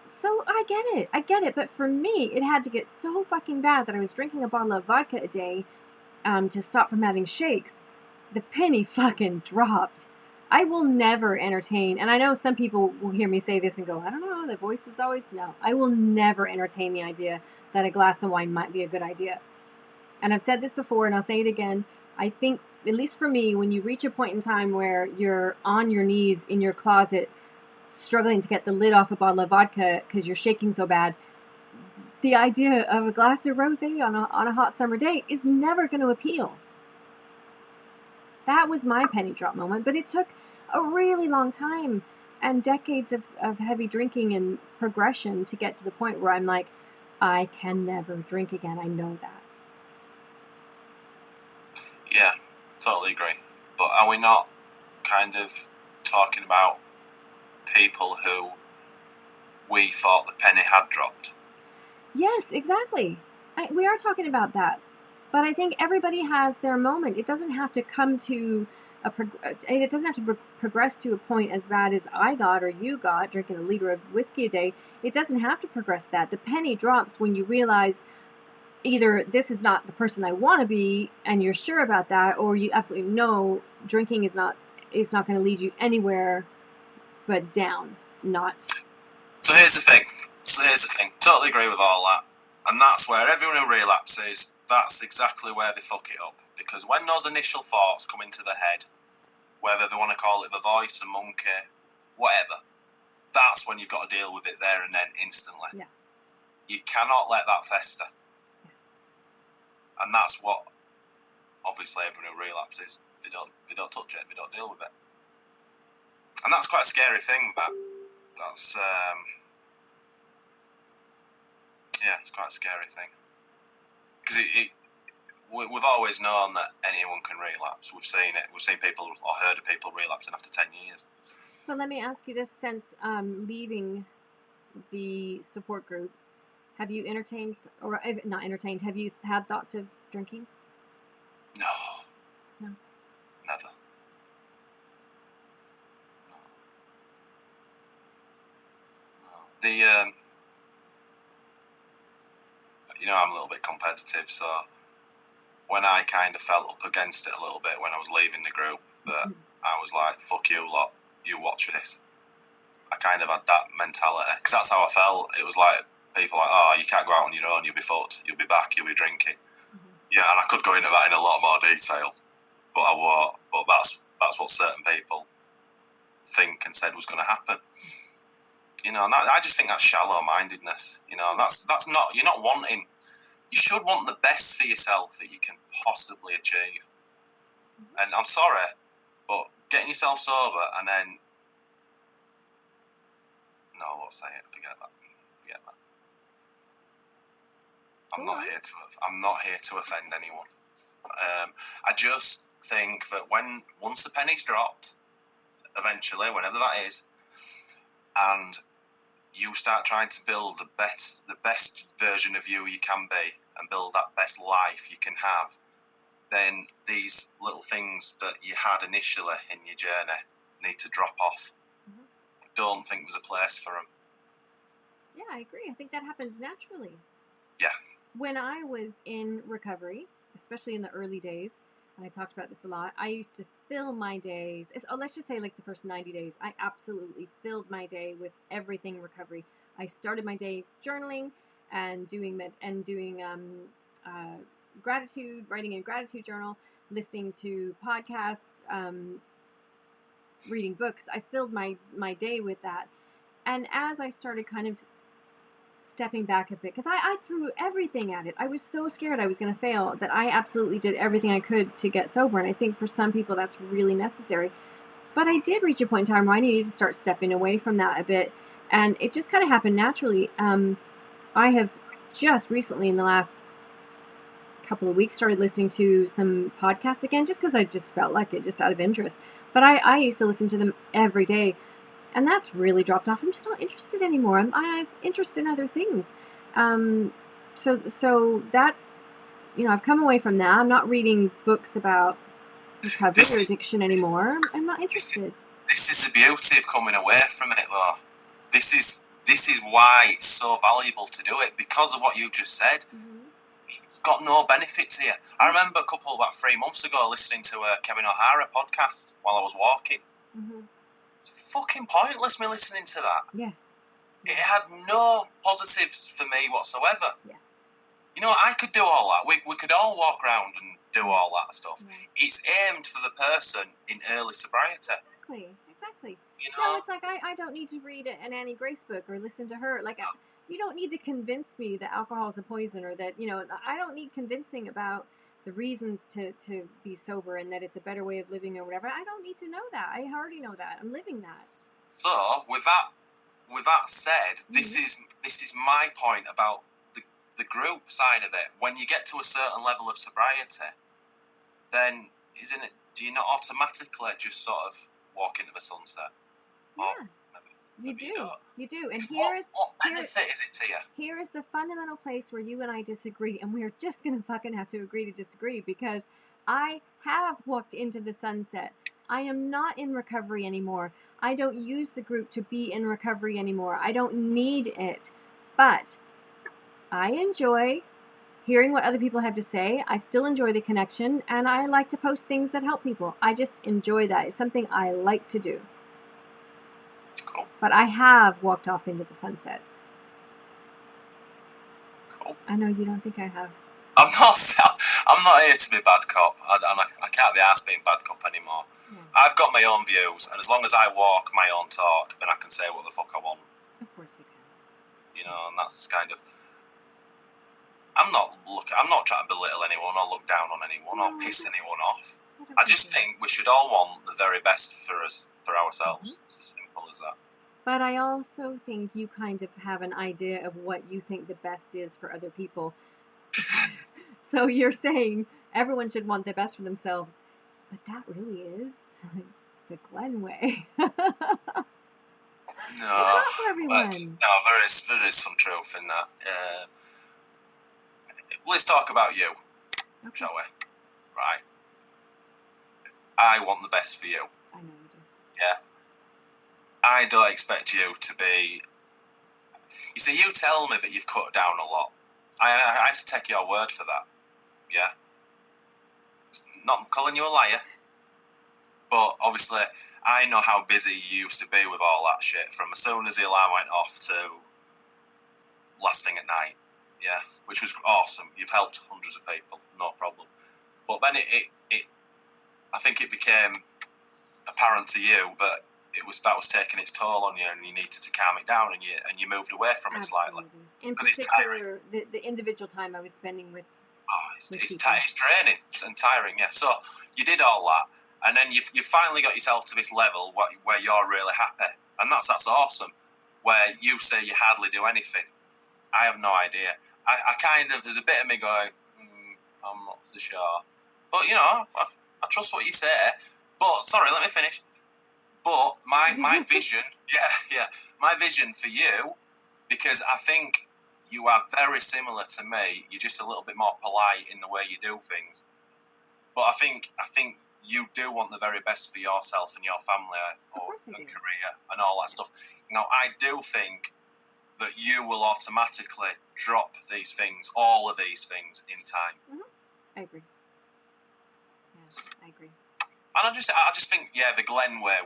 S2: So I get it. But for me, it had to get so fucking bad that I was drinking a bottle of vodka a day to stop from having shakes. The penny fucking dropped. I will never entertain, and I know some people will hear me say this and go, I don't know, the voice is always, no. I will never entertain the idea that a glass of wine might be a good idea. And I've said this before, and I'll say it again. I think, at least for me, when you reach a point in time where you're on your knees in your closet struggling to get the lid off a bottle of vodka because you're shaking so bad, the idea of a glass of rosé on a hot summer day is never going to appeal. That was my penny drop moment, but it took a really long time and decades of heavy drinking and progression to get to the point where I'm like, I can never drink again. I know that.
S1: Yeah, totally agree. But are we not kind of talking about people who we thought the penny had dropped?
S2: Yes, exactly. We are talking about that. But I think everybody has their moment. It doesn't have to come to it doesn't have to progress to a point as bad as I got or you got, drinking a liter of whiskey a day. It doesn't have to progress that. The penny drops when you realize either this is not the person I want to be, and you're sure about that, or you absolutely know drinking is not going to lead you anywhere but down.
S1: So here's the thing. Totally agree with all that. And that's where everyone who relapses, that's exactly where they fuck it up. Because when those initial thoughts come into their head, whether they want to call it the voice, a monkey, whatever, that's when you've got to deal with it there and then instantly.
S2: Yeah.
S1: You cannot let that fester. Yeah. And that's what, obviously, everyone who relapses, they don't touch it, they don't deal with it. And that's quite a scary thing, but that's... it's quite a scary thing. Because we've always known that anyone can relapse. We've seen it. We've seen people or heard of people relapsing after 10 years.
S2: So let me ask you this: since leaving the support group, have you entertained, or not entertained, have you had thoughts of drinking?
S1: No. Never. No. I'm a little bit competitive, so when I kind of felt up against it a little bit when I was leaving the group, that I was like, fuck you lot, you watch this. I kind of had that mentality, because that's how I felt. It was like, people like, oh, you can't go out on your own, you'll be fucked, you'll be back, you'll be drinking. Yeah, and I could go into that in a lot more detail, but I won't. But that's what certain people think and said was going to happen. And I just think that's shallow-mindedness. And that's not, you're not wanting, you should want the best for yourself that you can possibly achieve. And I'm sorry, but getting yourself sober and then, no, I won't say it, forget that. I'm not here to offend anyone. I just think that once the penny's dropped, eventually, whenever that is, and you start trying to build the best version of you can be, and build that best life you can have, then these little things that you had initially in your journey need to drop off. I don't think there's a place for them.
S2: Yeah, I agree. I think that happens naturally.
S1: Yeah.
S2: When I was in recovery, especially in the early days, and I talked about this a lot, I used to fill my days, let's just say like the first 90 days, I absolutely filled my day with everything recovery. I started my day journaling and doing gratitude, writing a gratitude journal, listening to podcasts, reading books. I filled my day with that. And as I started kind of stepping back a bit, because I threw everything at it. I was so scared I was going to fail that I absolutely did everything I could to get sober. And I think for some people that's really necessary. But I did reach a point in time where I needed to start stepping away from that a bit. And it just kind of happened naturally. I have just recently, in the last couple of weeks, started listening to some podcasts again, just because I just felt like it, just out of interest. But I used to listen to them every day. And that's really dropped off. I'm just not interested anymore. I have interest in other things. So that's, I've come away from that. I'm not reading books about recovery or addiction anymore. I'm not interested.
S1: This is the beauty of coming away from it, though. This is why it's so valuable to do it, because of what you just said. Mm-hmm. It's got no benefit to you. I remember about 3 months ago listening to a Kevin O'Hara podcast while I was walking. Mm-hmm. Fucking pointless me listening to that.
S2: Yeah.
S1: It had no positives for me whatsoever.
S2: Yeah.
S1: You know, I could do all that. We could all walk around and do all that stuff.
S2: Yeah.
S1: It's aimed for the person in early sobriety.
S2: Exactly.
S1: You
S2: No,
S1: know?
S2: it's like I don't need to read an Annie Grace book or listen to her. Like, you don't need to convince me that alcohol is a poison, or that, you know, I don't need convincing about the reasons to be sober and that it's a better way of living or whatever. I don't need to know that. I already know that. I'm living that.
S1: So, with that said, this is my point about the group side of it. When you get to a certain level of sobriety, then isn't it? Do you not automatically just sort of walk into the sunset?
S2: Yeah, you do. You do. And
S1: what benefit is it to you?
S2: Here is the fundamental place where you and I disagree, and we're just gonna fucking have to agree to disagree, because I have walked into the sunset. I am not in recovery anymore. I don't use the group to be in recovery anymore. I don't need it. But I enjoy hearing what other people have to say. I still enjoy the connection, and I like to post things that help people. I just enjoy that. It's something I like to do.
S1: Cool.
S2: But I have walked off into the sunset.
S1: Cool.
S2: I know you don't think I have.
S1: I'm not here to be bad cop, and I can't be arsed being bad cop anymore.
S2: Yeah.
S1: I've got my own views, and as long as I walk my own talk, then I can say what the fuck I want.
S2: Of course you can.
S1: You know, and that's kind of. I'm not trying to belittle anyone or look down on anyone or piss anyone off. I just think we should all want the very best for us, for ourselves. It's as simple as that.
S2: But I also think you kind of have an idea of what you think the best is for other people. So you're saying everyone should want the best for themselves, but that really is the Glen way.
S1: No,
S2: It's not for everyone.
S1: No, there is some truth in that. Let's talk about you, shall we? Right. I want the best for you.
S2: I know you do.
S1: Yeah. I don't expect you to be. You see, you tell me that you've cut down a lot. I have to take your word for that. Yeah. Not calling you a liar, but obviously I know how busy you used to be with all that shit. From as soon as the alarm went off to last thing at night. Yeah, which was awesome. You've helped hundreds of people, no problem. But then I think it became apparent to you that that was taking its toll on you, and you needed to calm it down, and you moved away from it slightly.
S2: In
S1: because it's
S2: particular, the individual time I was spending with.
S1: It's draining and tiring. Yeah. So you did all that, and then you finally got yourself to this level where you're really happy, and that's awesome. Where you say you hardly do anything. I have no idea. I kind of, there's a bit of me going, I'm not so sure. But, you know, I trust what you say. But, sorry, let me finish. But my vision, my vision for you, because I think you are very similar to me. You're just a little bit more polite in the way you do things. But I think you do want the very best for yourself and your family and career and all that stuff. Now, I do think that you will automatically drop these things, all of these things, in time.
S2: I agree. Yes, I agree.
S1: And I just think, the Glen way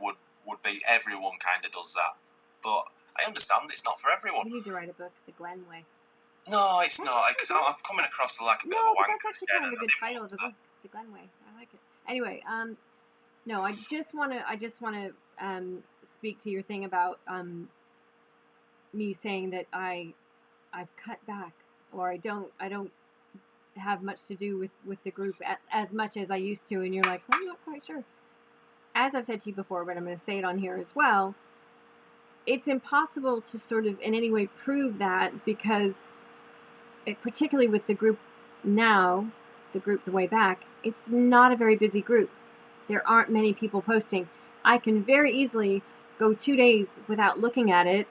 S1: would be everyone kind of does that. But I understand it's not for everyone.
S2: You need to write a book, The Glen Way.
S1: No, it's not, because I'm coming across like a bit of a wanker.
S2: No, that's actually kind of a good title of the book, The Glen Way. I like it. Anyway, no, I just want to speak to your thing about me saying that I've cut back, or I don't have much to do with the group as much as I used to, and you're like, I'm not quite sure. As I've said to you before, but I'm going to say it on here as well, it's impossible to sort of in any way prove that, because particularly with the group now, the group the way back, it's not a very busy group. There aren't many people posting. I can very easily go 2 days without looking at it,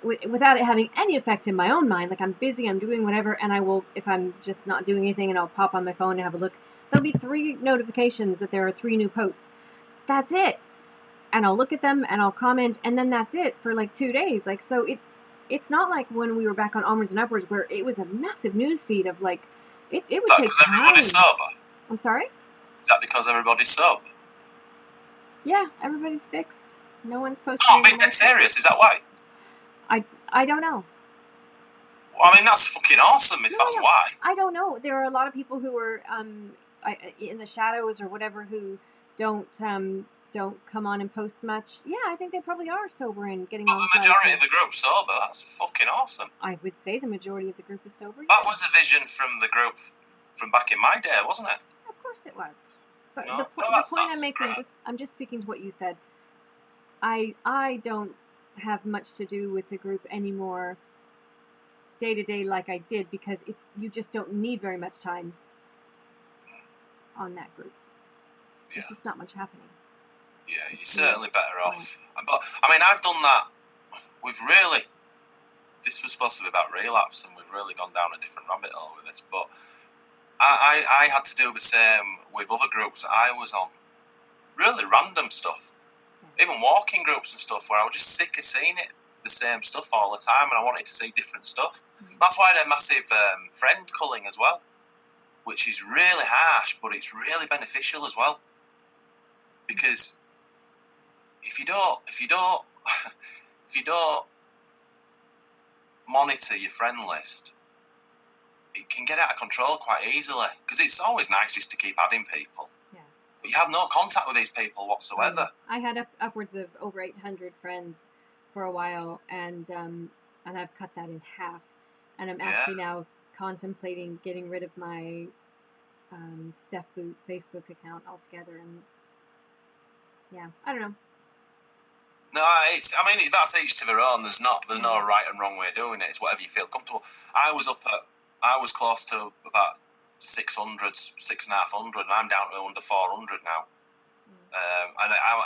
S2: without it having any effect in my own mind. Like, I'm busy, I'm doing whatever, and I will, if I'm just not doing anything, and I'll pop on my phone and have a look, there'll be 3 notifications that there are 3 new posts. That's it. And I'll look at them, and I'll comment, and then that's it for like 2 days. Like, so it's not like when we were back on Onwards and Upwards, where it was a massive news feed of like, it would take time.
S1: Everybody's sober?
S2: I'm sorry?
S1: Is that because everybody's sober?
S2: Yeah, everybody's fixed. No one's posting.
S1: No, I'm being dead serious. Is that why?
S2: I don't know.
S1: Well, I mean, that's fucking awesome if that's why.
S2: I don't know. There are a lot of people who are in the shadows or whatever who don't come on and post much. Yeah, I think they probably are sober and getting on.
S1: But the majority of the group's sober. That's fucking awesome.
S2: I would say the majority of the group is sober.
S1: That was a vision from the group from back in my day, wasn't it?
S2: Of course it was. But
S1: No,
S2: the point I'm making, I'm just speaking to what you said. I don't have much to do with the group anymore day to day like I did, because you just don't need very much time on that group. There's just not much happening.
S1: Yeah, you're certainly better off. But I mean, I've done that. This was supposed to be about relapse, and we've really gone down a different rabbit hole with this. But I had to do the same with other groups that I was on. Really random stuff. Even walking groups and stuff where I was just sick of seeing the same stuff all the time, and I wanted to see different stuff. That's why they're massive friend culling as well, which is really harsh, but it's really beneficial as well. Because if you don't monitor your friend list, it can get out of control quite easily. Because it's always nice just to keep adding people. But you have no contact with these people whatsoever.
S2: I had upwards of over 800 friends for a while, and I've cut that in half. And I'm actually now contemplating getting rid of my Steph Facebook account altogether. And yeah, I don't know.
S1: No, that's each to their own. There's no right and wrong way of doing it. It's whatever you feel comfortable. I was close to about 600, 650, and I'm down to under 400 now.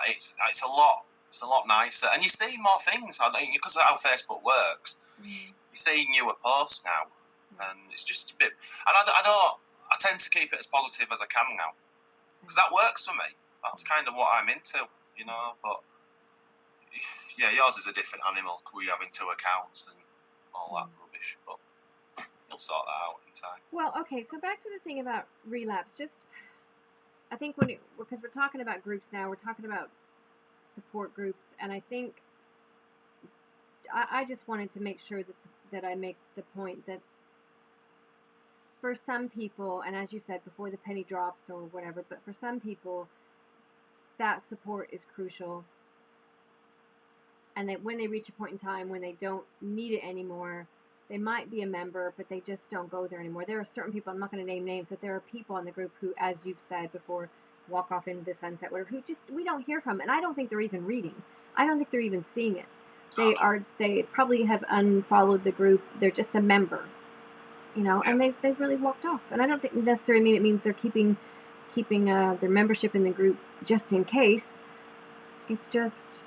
S1: It's a lot nicer, and you see more things. Because of how Facebook works, you see newer posts now, and it's just a bit. And I tend to keep it as positive as I can now, because that works for me. That's kind of what I'm into, you know. But yeah, yours is a different animal. We having 2 accounts and all that rubbish, but you'll sort that out in time.
S2: Well, okay, so back to the thing about relapse. I think because we're talking about groups now, we're talking about support groups, and I think I just wanted to make sure that I make the point that for some people, and as you said, before the penny drops or whatever, but for some people, that support is crucial. And that when they reach a point in time when they don't need it anymore, they might be a member, but they just don't go there anymore. There are certain people, I'm not going to name names, but there are people in the group who, as you've said before, walk off into the sunset, whatever, who we don't hear from. And I don't think they're even reading. I don't think they're even seeing it. They probably have unfollowed the group. They're just a member, you know, and they've really walked off. And I don't think necessarily it means they're keeping their membership in the group just in case. It's just,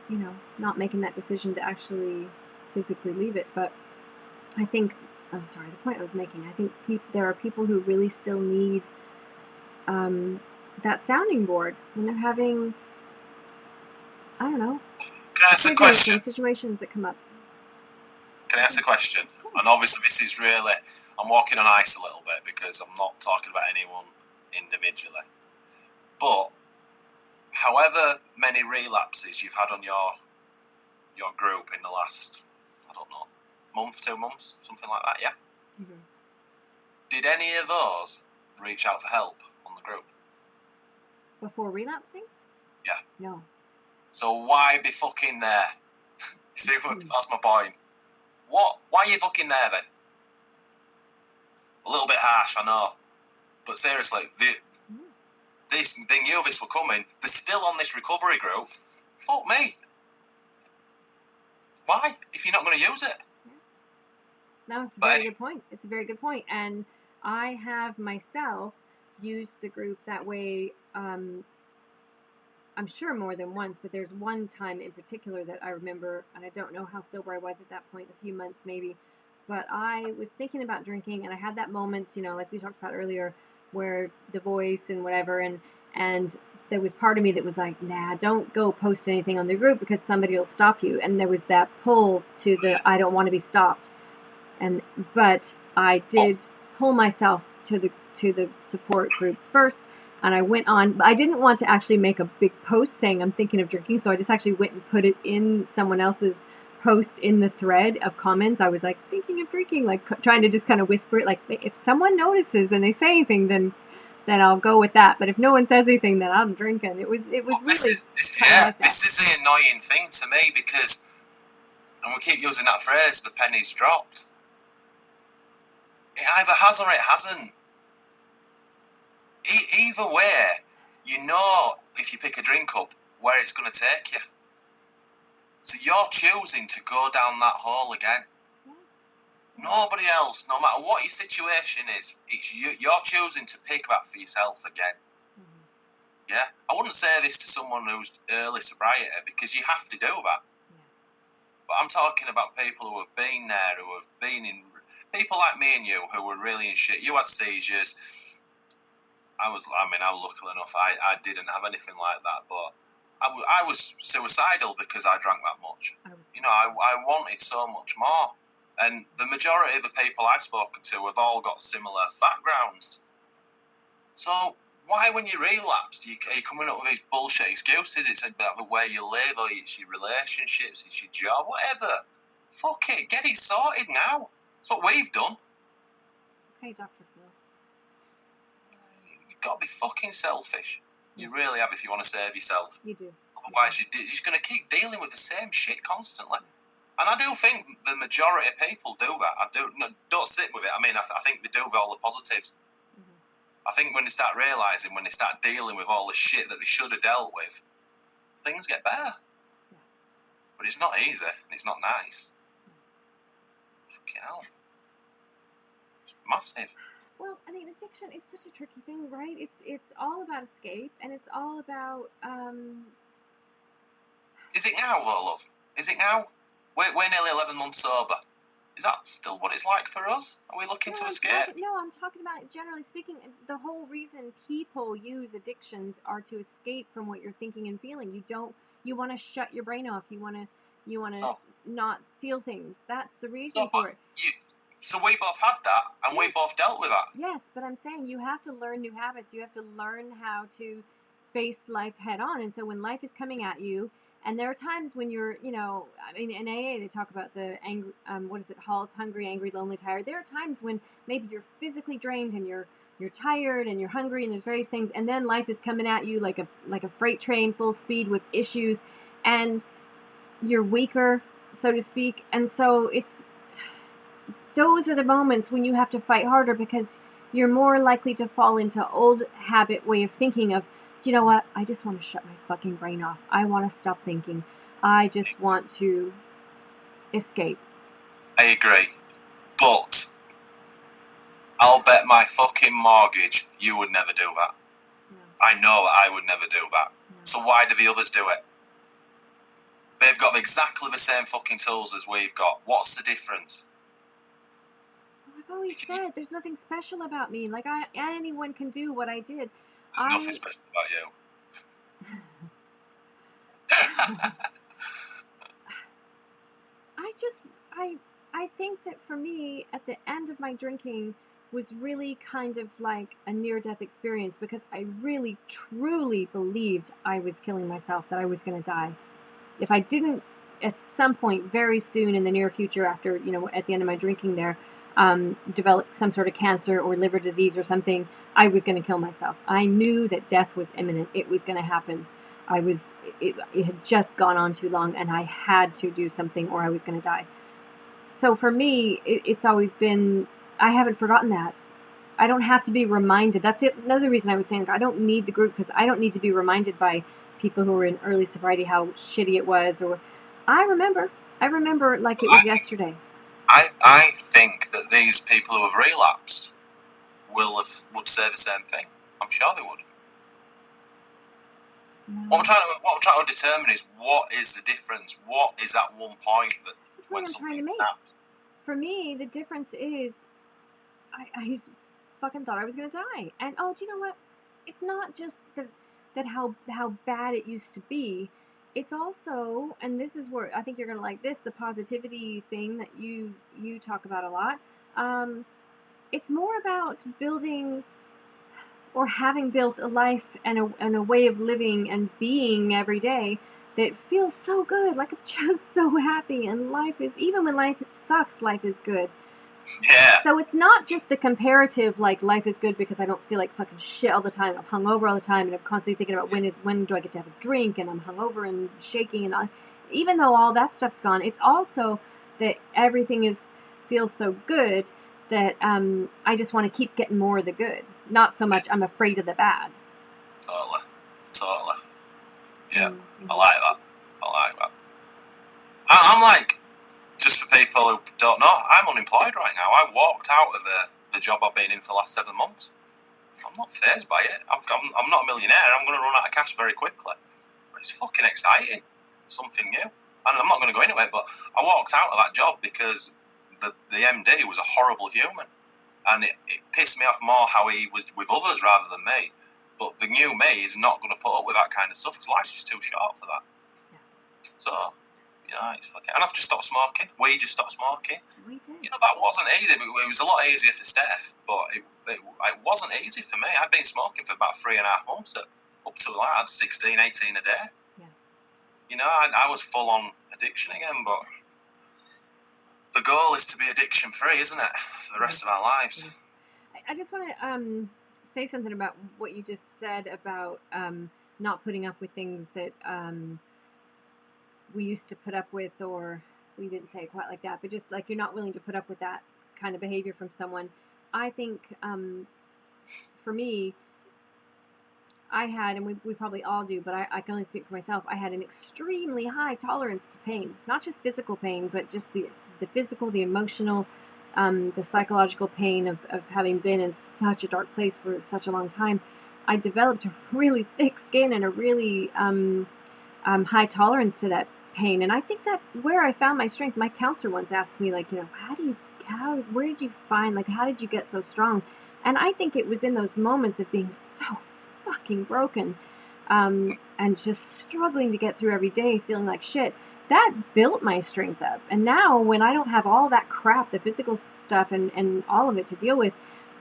S2: you know, not making that decision to actually physically leave it. But I think, the point I was making, I think there are people who really still need that sounding board when they're having, I don't know,
S1: can I ask a question?
S2: Situations that come up.
S1: Can I ask a question? And obviously this is really, I'm walking on ice a little bit because I'm not talking about anyone individually. But however many relapses you've had on your group in the last, I don't know, month, 2 months, something like that, yeah? Mm-hmm. Did any of those reach out for help on the group?
S2: Before relapsing?
S1: Yeah.
S2: No.
S1: So why be fucking there? See, that's my point. Why are you fucking there then? A little bit harsh, I know. But seriously, they knew this were coming. They're still on this recovery group. Fuck me. Why? If you're not going to use it.
S2: No, it's a very good point. It's a very good point. And I have myself used the group that way, I'm sure more than once, but there's one time in particular that I remember, and I don't know how sober I was at that point, a few months maybe, but I was thinking about drinking, and I had that moment, you know, like we talked about earlier, where the voice and whatever, and there was part of me that was like, nah, don't go post anything on the group because somebody will stop you. And there was that pull to the I don't want to be stopped. But I did pull myself to the support group first, and I went on. I didn't want to actually make a big post saying I'm thinking of drinking, so I just actually went and put it in someone else's post in the thread of comments, I was like thinking of drinking, like trying to just kind of whisper it, like if someone notices and they say anything, then I'll go with that. But if no one says anything, then I'm drinking. It was really
S1: this is the annoying thing to me, because, and we keep using that phrase, the penny's dropped. It either has or it hasn't. Either way, you know if you pick a drink up where it's going to take you. So you're choosing to go down that hole again. Nobody else, no matter what your situation is, it's you're choosing to pick that for yourself again. Yeah, I wouldn't say this to someone who's early sobriety, because you have to do that. But I'm talking about people who have been there, who have been in, people like me and you who were really in shit. You had seizures. I was lucky enough. I didn't have anything like that, but I was suicidal because I drank that much. I wanted so much more. And the majority of the people I've spoken to have all got similar backgrounds. So why, when you relapsed, are you coming up with these bullshit excuses? It's about the way you live, or it's your relationships, it's your job, whatever. Fuck it, get it sorted now. That's what we've done.
S2: Okay, Dr. Phil.
S1: You've got to be fucking selfish. You really have, if you want to save yourself.
S2: You do.
S1: Otherwise, you're just going to keep dealing with the same shit constantly. And I do think the majority of people do that. Don't sit with it. I mean, I think they do with all the positives. I think when they start realising, when they start dealing with all the shit that they should have dealt with, things get better. But it's not easy, and it's not nice. Fucking hell. It's massive.
S2: Well, I mean, addiction is such a tricky thing, right? It's all about escape, and it's all about...
S1: Is it now, though, love? Is it now? We're nearly 11 months sober. Is that still what it's like for us? Are we looking to escape?
S2: I'm talking about, generally speaking, the whole reason people use addictions are to escape from what you're thinking and feeling. You want to shut your brain off. You want to not feel things. That's the reason for it.
S1: So we both had that, and we both dealt with that.
S2: Yes, but I'm saying you have to learn new habits. You have to learn how to face life head on. And so when life is coming at you, and there are times when you're, in AA they talk about the angry, halt, hungry, angry, lonely, tired. There are times when maybe you're physically drained and you're tired and you're hungry and there's various things, and then life is coming at you like a freight train full speed with issues, and you're weaker, so to speak. And so those are the moments when you have to fight harder, because you're more likely to fall into old habit way of thinking of, you know what, I just want to shut my fucking brain off. I want to stop thinking. I just want to escape.
S1: I agree. But I'll bet my fucking mortgage you would never do that.
S2: No.
S1: I know I would never do that.
S2: No.
S1: So why do the others do it? They've got exactly the same fucking tools as we've got. What's the difference?
S2: I've always said there's nothing special about me. Like anyone can do what I did.
S1: There's nothing special about you.
S2: I think that for me, at the end of my drinking was really kind of like a near-death experience, because I really, truly believed I was killing myself, that I was going to die. If I didn't, at some point very soon in the near future, after, at the end of my drinking there, develop some sort of cancer or liver disease or something, I was going to kill myself. I knew that death was imminent. It was going to happen. It had just gone on too long, and I had to do something or I was going to die. So for me, it's always been, I haven't forgotten that. I don't have to be reminded. That's another reason I was saying I don't need the group, because I don't need to be reminded by people who were in early sobriety how shitty it was. Or I remember like it was yesterday.
S1: I think that these people who have relapsed would say the same thing. I'm sure they would.
S2: No.
S1: What I'm trying to determine is, what is the difference? What is that one point that when something snaps?
S2: For me, the difference is I fucking thought I was gonna die. And do you know what? It's not just that how bad it used to be. It's also, and this is where I think you're gonna like this, the positivity thing that you talk about a lot. It's more about building or having built a life and a way of living and being every day that feels so good. Like I'm just so happy, and life is, even when life sucks, life is good.
S1: Yeah.
S2: So it's not just the comparative, like life is good because I don't feel like fucking shit all the time. I'm hungover all the time, and I'm constantly thinking about when do I get to have a drink, and I'm hungover and shaking, and all. Even though all that stuff's gone, it's also that everything feels so good that I just want to keep getting more of the good. Not so much I'm afraid of the bad.
S1: Totally. Yeah,
S2: Mm-hmm.
S1: I like that. I'm like, just for people who don't know, I'm unemployed right now. I walked out of the job I've been in for the last 7 months. I'm not fazed by it. I'm not a millionaire. I'm going to run out of cash very quickly. But it's fucking exciting. Something new. And I'm not going to go into it, but I walked out of that job because the MD was a horrible human. And it pissed me off more how he was with others rather than me. But the new me is not going to put up with that kind of stuff because life's just too short for that.
S2: Yeah.
S1: So, yeah, it's fucking. And I've just stopped smoking. We just stopped smoking.
S2: We did.
S1: You know, that wasn't easy. It was a lot easier for Steph, but it wasn't easy for me. I'd been smoking for about 3.5 months, up to like 16, 18 a day.
S2: Yeah.
S1: You know, I was full on addiction again, but the goal is to be addiction free, isn't it, for the rest of our lives?
S2: I just want to say something about what you just said about not putting up with things that we used to put up with, or we didn't say it quite like that, but just like you're not willing to put up with that kind of behavior from someone. I think for me, I had, and we probably all do, but I can only speak for myself, I had an extremely high tolerance to pain. Not just physical pain, but just the physical, the emotional, the psychological pain of having been in such a dark place for such a long time. I developed a really thick skin and a really high tolerance to that pain. And I think that's where I found my strength. My counselor once asked me, like, you know, where did you find, like, how did you get so strong? And I think it was in those moments of being so fucking broken and just struggling to get through every day, feeling like shit. That built my strength up. And now when I don't have all that crap, the physical stuff and all of it to deal with,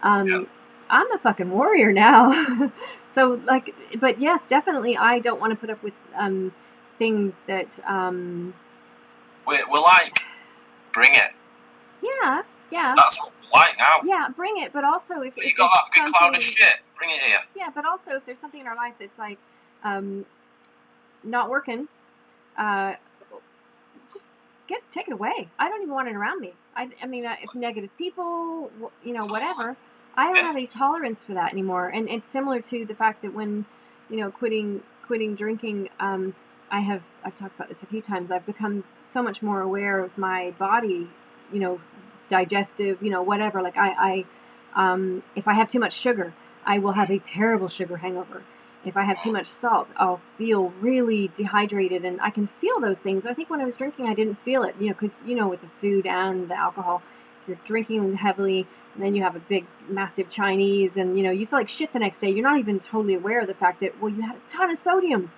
S2: I'm a fucking warrior now. So, like, but yes, definitely I don't want to put up with things that...
S1: We're like, bring it.
S2: Yeah.
S1: That's what we're like now.
S2: Yeah, bring it, but also if
S1: you got that big cloud of shit, bring it here.
S2: Yeah, but also if there's something in our life that's like not working, just take it away. I don't even want it around me. I mean, if negative people, you know, whatever, I don't have any tolerance for that anymore. And it's similar to the fact that when, you know, quitting drinking, I've talked about this a few times. I've become so much more aware of my body, you know, digestive, you know, whatever. Like if I have too much sugar, I will have a terrible sugar hangover. If I have too much salt, I'll feel really dehydrated, and I can feel those things. I think when I was drinking, I didn't feel it, you know, because, you know, with the food and the alcohol, you're drinking heavily, and then you have a big, massive Chinese, and, you know, you feel like shit the next day. You're not even totally aware of the fact that, well, you had a ton of sodium.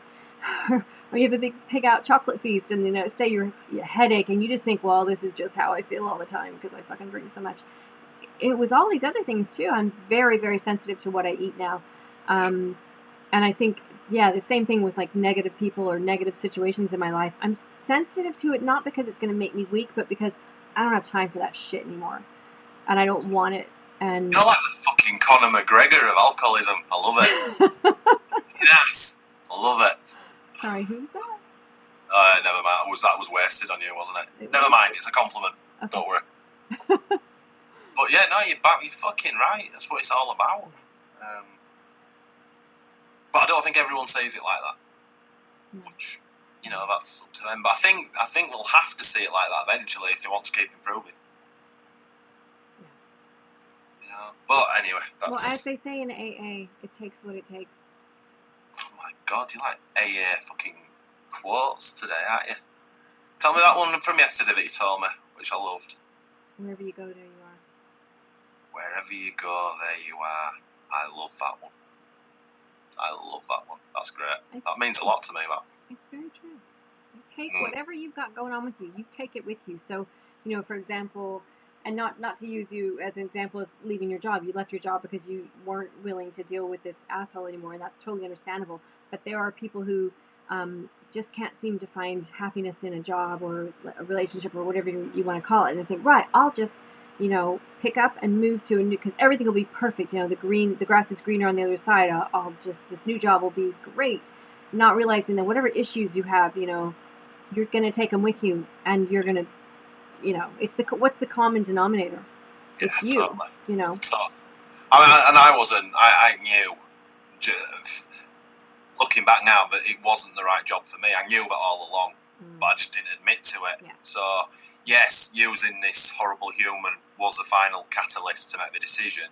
S2: Or you have a big pig-out chocolate feast, and, you know, say you headache, and you just think, well, this is just how I feel all the time because I fucking drink so much. It was all these other things, too. I'm very, very sensitive to what I eat now. And I think, yeah, the same thing with, like, negative people or negative situations in my life. I'm sensitive to it not because it's going to make me weak, but because I don't have time for that shit anymore. And I don't want it. And
S1: you're like the fucking Conor McGregor of alcoholism. I love it. Yes. I love it.
S2: Sorry, who's that?
S1: Never mind. That was wasted on you, wasn't it? Never mind. It's a compliment. Okay. Don't worry. But yeah, no, you're fucking right. That's what it's all about. But I don't think everyone sees it like that.
S2: No.
S1: Which, you know, that's up to them. But I think we'll have to see it like that eventually if they want to keep improving.
S2: Yeah.
S1: You know. But anyway, that's...
S2: Well, as they say in AA, it takes what it takes.
S1: Oh my God, you like AA fucking quotes today, aren't you? Tell me that one from yesterday that you told me, which I loved.
S2: Wherever you go, there you are.
S1: Wherever you go, there you are. I love that one. I love that one. That's great. That means a lot to me, that.
S2: It's very true. You take whatever you've got going on with you, you take it with you. So, you know, for example, and not to use you as an example as leaving your job. You left your job because you weren't willing to deal with this asshole anymore, and that's totally understandable. But there are people who just can't seem to find happiness in a job or a relationship or whatever you want to call it, and think, right, I'll just, pick up and move to a new, because everything will be perfect. The grass is greener on the other side. This new job will be great. Not realizing that whatever issues you have, you're going to take them with you, and you're going to, what's the common denominator? It's you,
S1: Totally. So, I knew, looking back now, that it wasn't the right job for me. I knew that all along, but I just didn't admit to it.
S2: Yeah.
S1: So, yes, using this horrible human was the final catalyst to make the decision,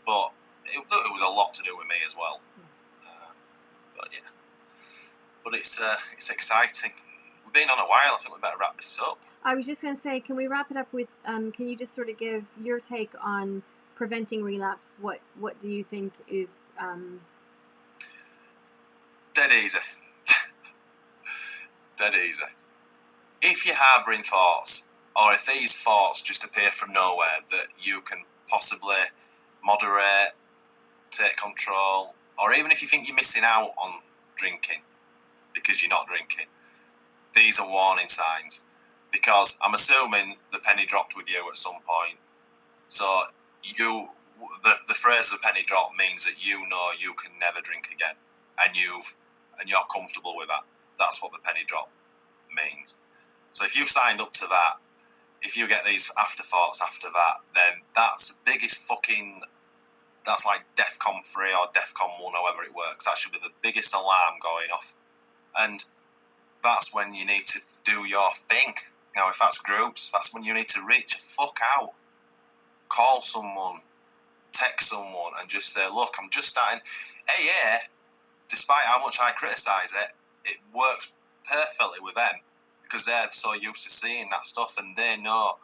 S1: but it was a lot to do with me as well. But yeah, but it's exciting. We've been on a while. I think we better wrap this up.
S2: I was just going to say, can we wrap it up with, can you just sort of give your take on preventing relapse? What do you think is...
S1: Dead easy. Dead easy. If you harbouring thoughts, or if these thoughts just appear from nowhere that you can possibly moderate, take control, or even if you think you're missing out on drinking because you're not drinking, these are warning signs. Because I'm assuming the penny dropped with you at some point. So the phrase "the penny drop" means that you know you can never drink again, and you're comfortable with that. That's what the penny drop means. So if you've signed up to that, if you get these afterthoughts after that, then that's the biggest that's like DEFCON 3 or DEFCON 1, however it works. That should be the biggest alarm going off. And that's when you need to do your thing. Now, if that's groups, that's when you need to reach the fuck out. Call someone, text someone, and just say, look, I'm just starting. AA, despite how much I criticise it works perfectly with them because they're so used to seeing that stuff, and they know,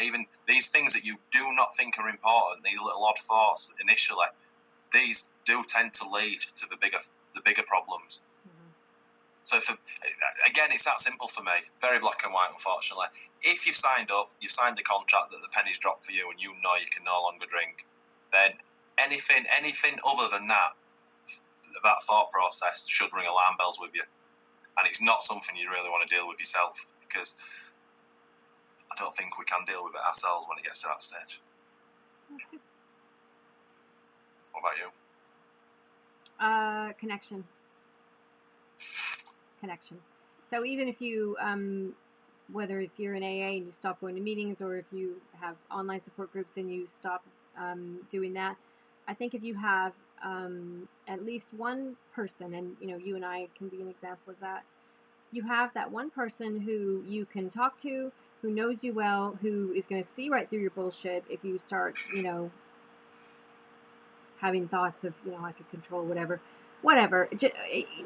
S1: even these things that you do not think are important, these little odd thoughts initially, these do tend to lead to the bigger problems. So, again, it's that simple for me. Very black and white, unfortunately. If you've signed up, you've signed the contract that the penny's dropped for you and you know you can no longer drink, then anything other than that thought process should ring alarm bells with you. And it's not something you really want to deal with yourself, because I don't think we can deal with it ourselves when it gets to that stage. What about
S2: you? Connection. So even if you, whether if you're in AA and you stop going to meetings, or if you have online support groups and you stop doing that, I think if you have at least one person, and you and I can be an example of that, you have that one person who you can talk to, who knows you well, who is going to see right through your bullshit if you start, having thoughts of, I could control whatever, just,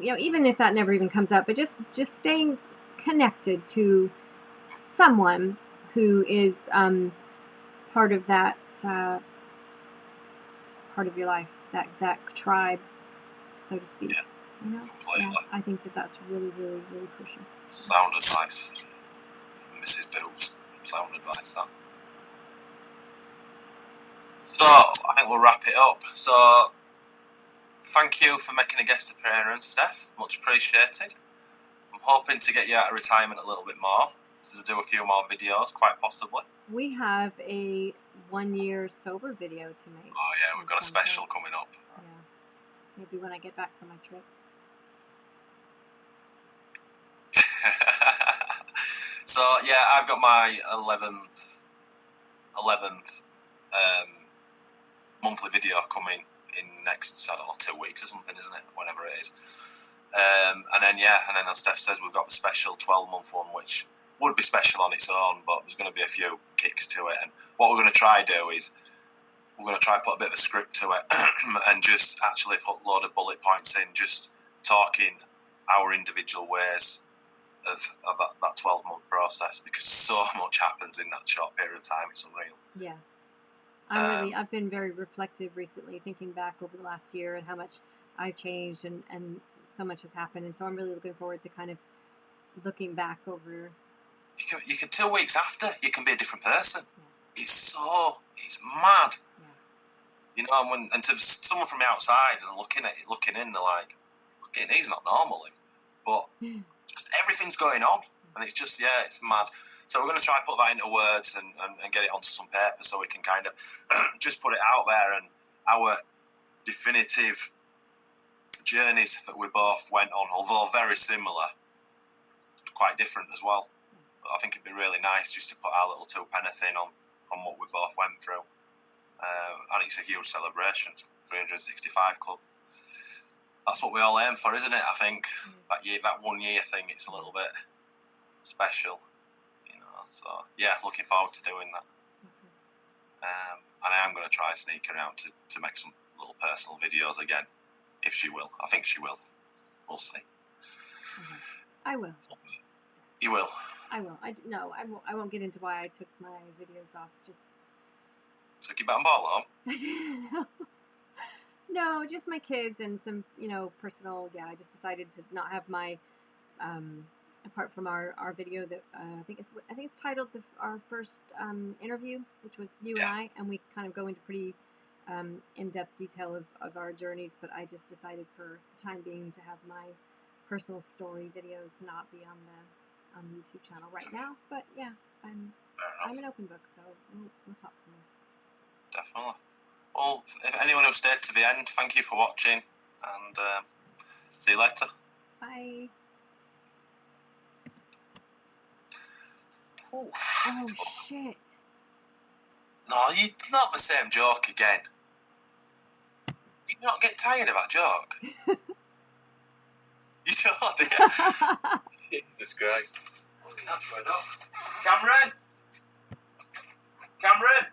S2: even if that never even comes up, but just staying connected to someone who is part of that part of your life, that tribe, so to speak.
S1: Yeah, completely.
S2: I think that's really, really, really crucial.
S1: Sound advice, Mrs. Boots. Sound advice, that. So I think we'll wrap it up. So thank you for making a guest appearance, Steph. Much appreciated. I'm hoping to get you out of retirement a little bit more, to do a few more videos, quite possibly.
S2: We have a 1-year sober video to make.
S1: Oh yeah, we've got a special coming up.
S2: Yeah, maybe when I get back from my trip.
S1: So yeah, I've got my 11th monthly video coming in next, I don't know, 2 weeks or something, isn't it? Whenever it is. And then as Steph says, we've got the special 12-month one, which would be special on its own, but there's going to be a few kicks to it. And what we're going to try do is we're going to try put a bit of a script to it and just actually put a load of bullet points in, just talking our individual ways of that 12-month process, because so much happens in that short period of time. It's unreal.
S2: Yeah. I've been very reflective recently, thinking back over the last year and how much I've changed and so much has happened. And so I'm really looking forward to kind of looking back over.
S1: You can 2 weeks after, you can be a different person. Yeah. It's mad. Yeah. And to someone from the outside and looking in, they're like, he's not normal. but just everything's going on, and it's just, yeah, it's mad. So we're going to try and put that into words and get it onto some paper so we can kind of just put it out there, and our definitive journeys that we both went on, although very similar, quite different as well. But I think it'd be really nice just to put our little two penny thing on what we both went through. And it's a huge celebration for 365 Club. That's what we all aim for, isn't it? I think that 1 year thing, it's a little bit special, you know. So yeah, looking forward to doing that. And I am going to try and sneak around to make some little personal videos again, if she will. I think she will. We'll see.
S2: I will.
S1: You will.
S2: I will. I won't get into why I took my videos off. Just
S1: took your bat and ball home.
S2: No, just my kids and some, personal. Yeah, I just decided to not have my, apart from our video that I think it's titled our first interview, which was you and I, and we kind of go into pretty in-depth detail of our journeys. But I just decided for the time being to have my personal story videos not be on the YouTube channel right now. But yeah, I'm an open book, so we'll talk some more.
S1: Definitely. Well, if anyone who stayed to the end, thank you for watching, and see you later.
S2: Bye.
S1: Oh
S2: shit.
S1: No, it's not the same joke again. You not get tired of that joke? You don't, do you? Jesus Christ. Look at that for a dog. Cameron!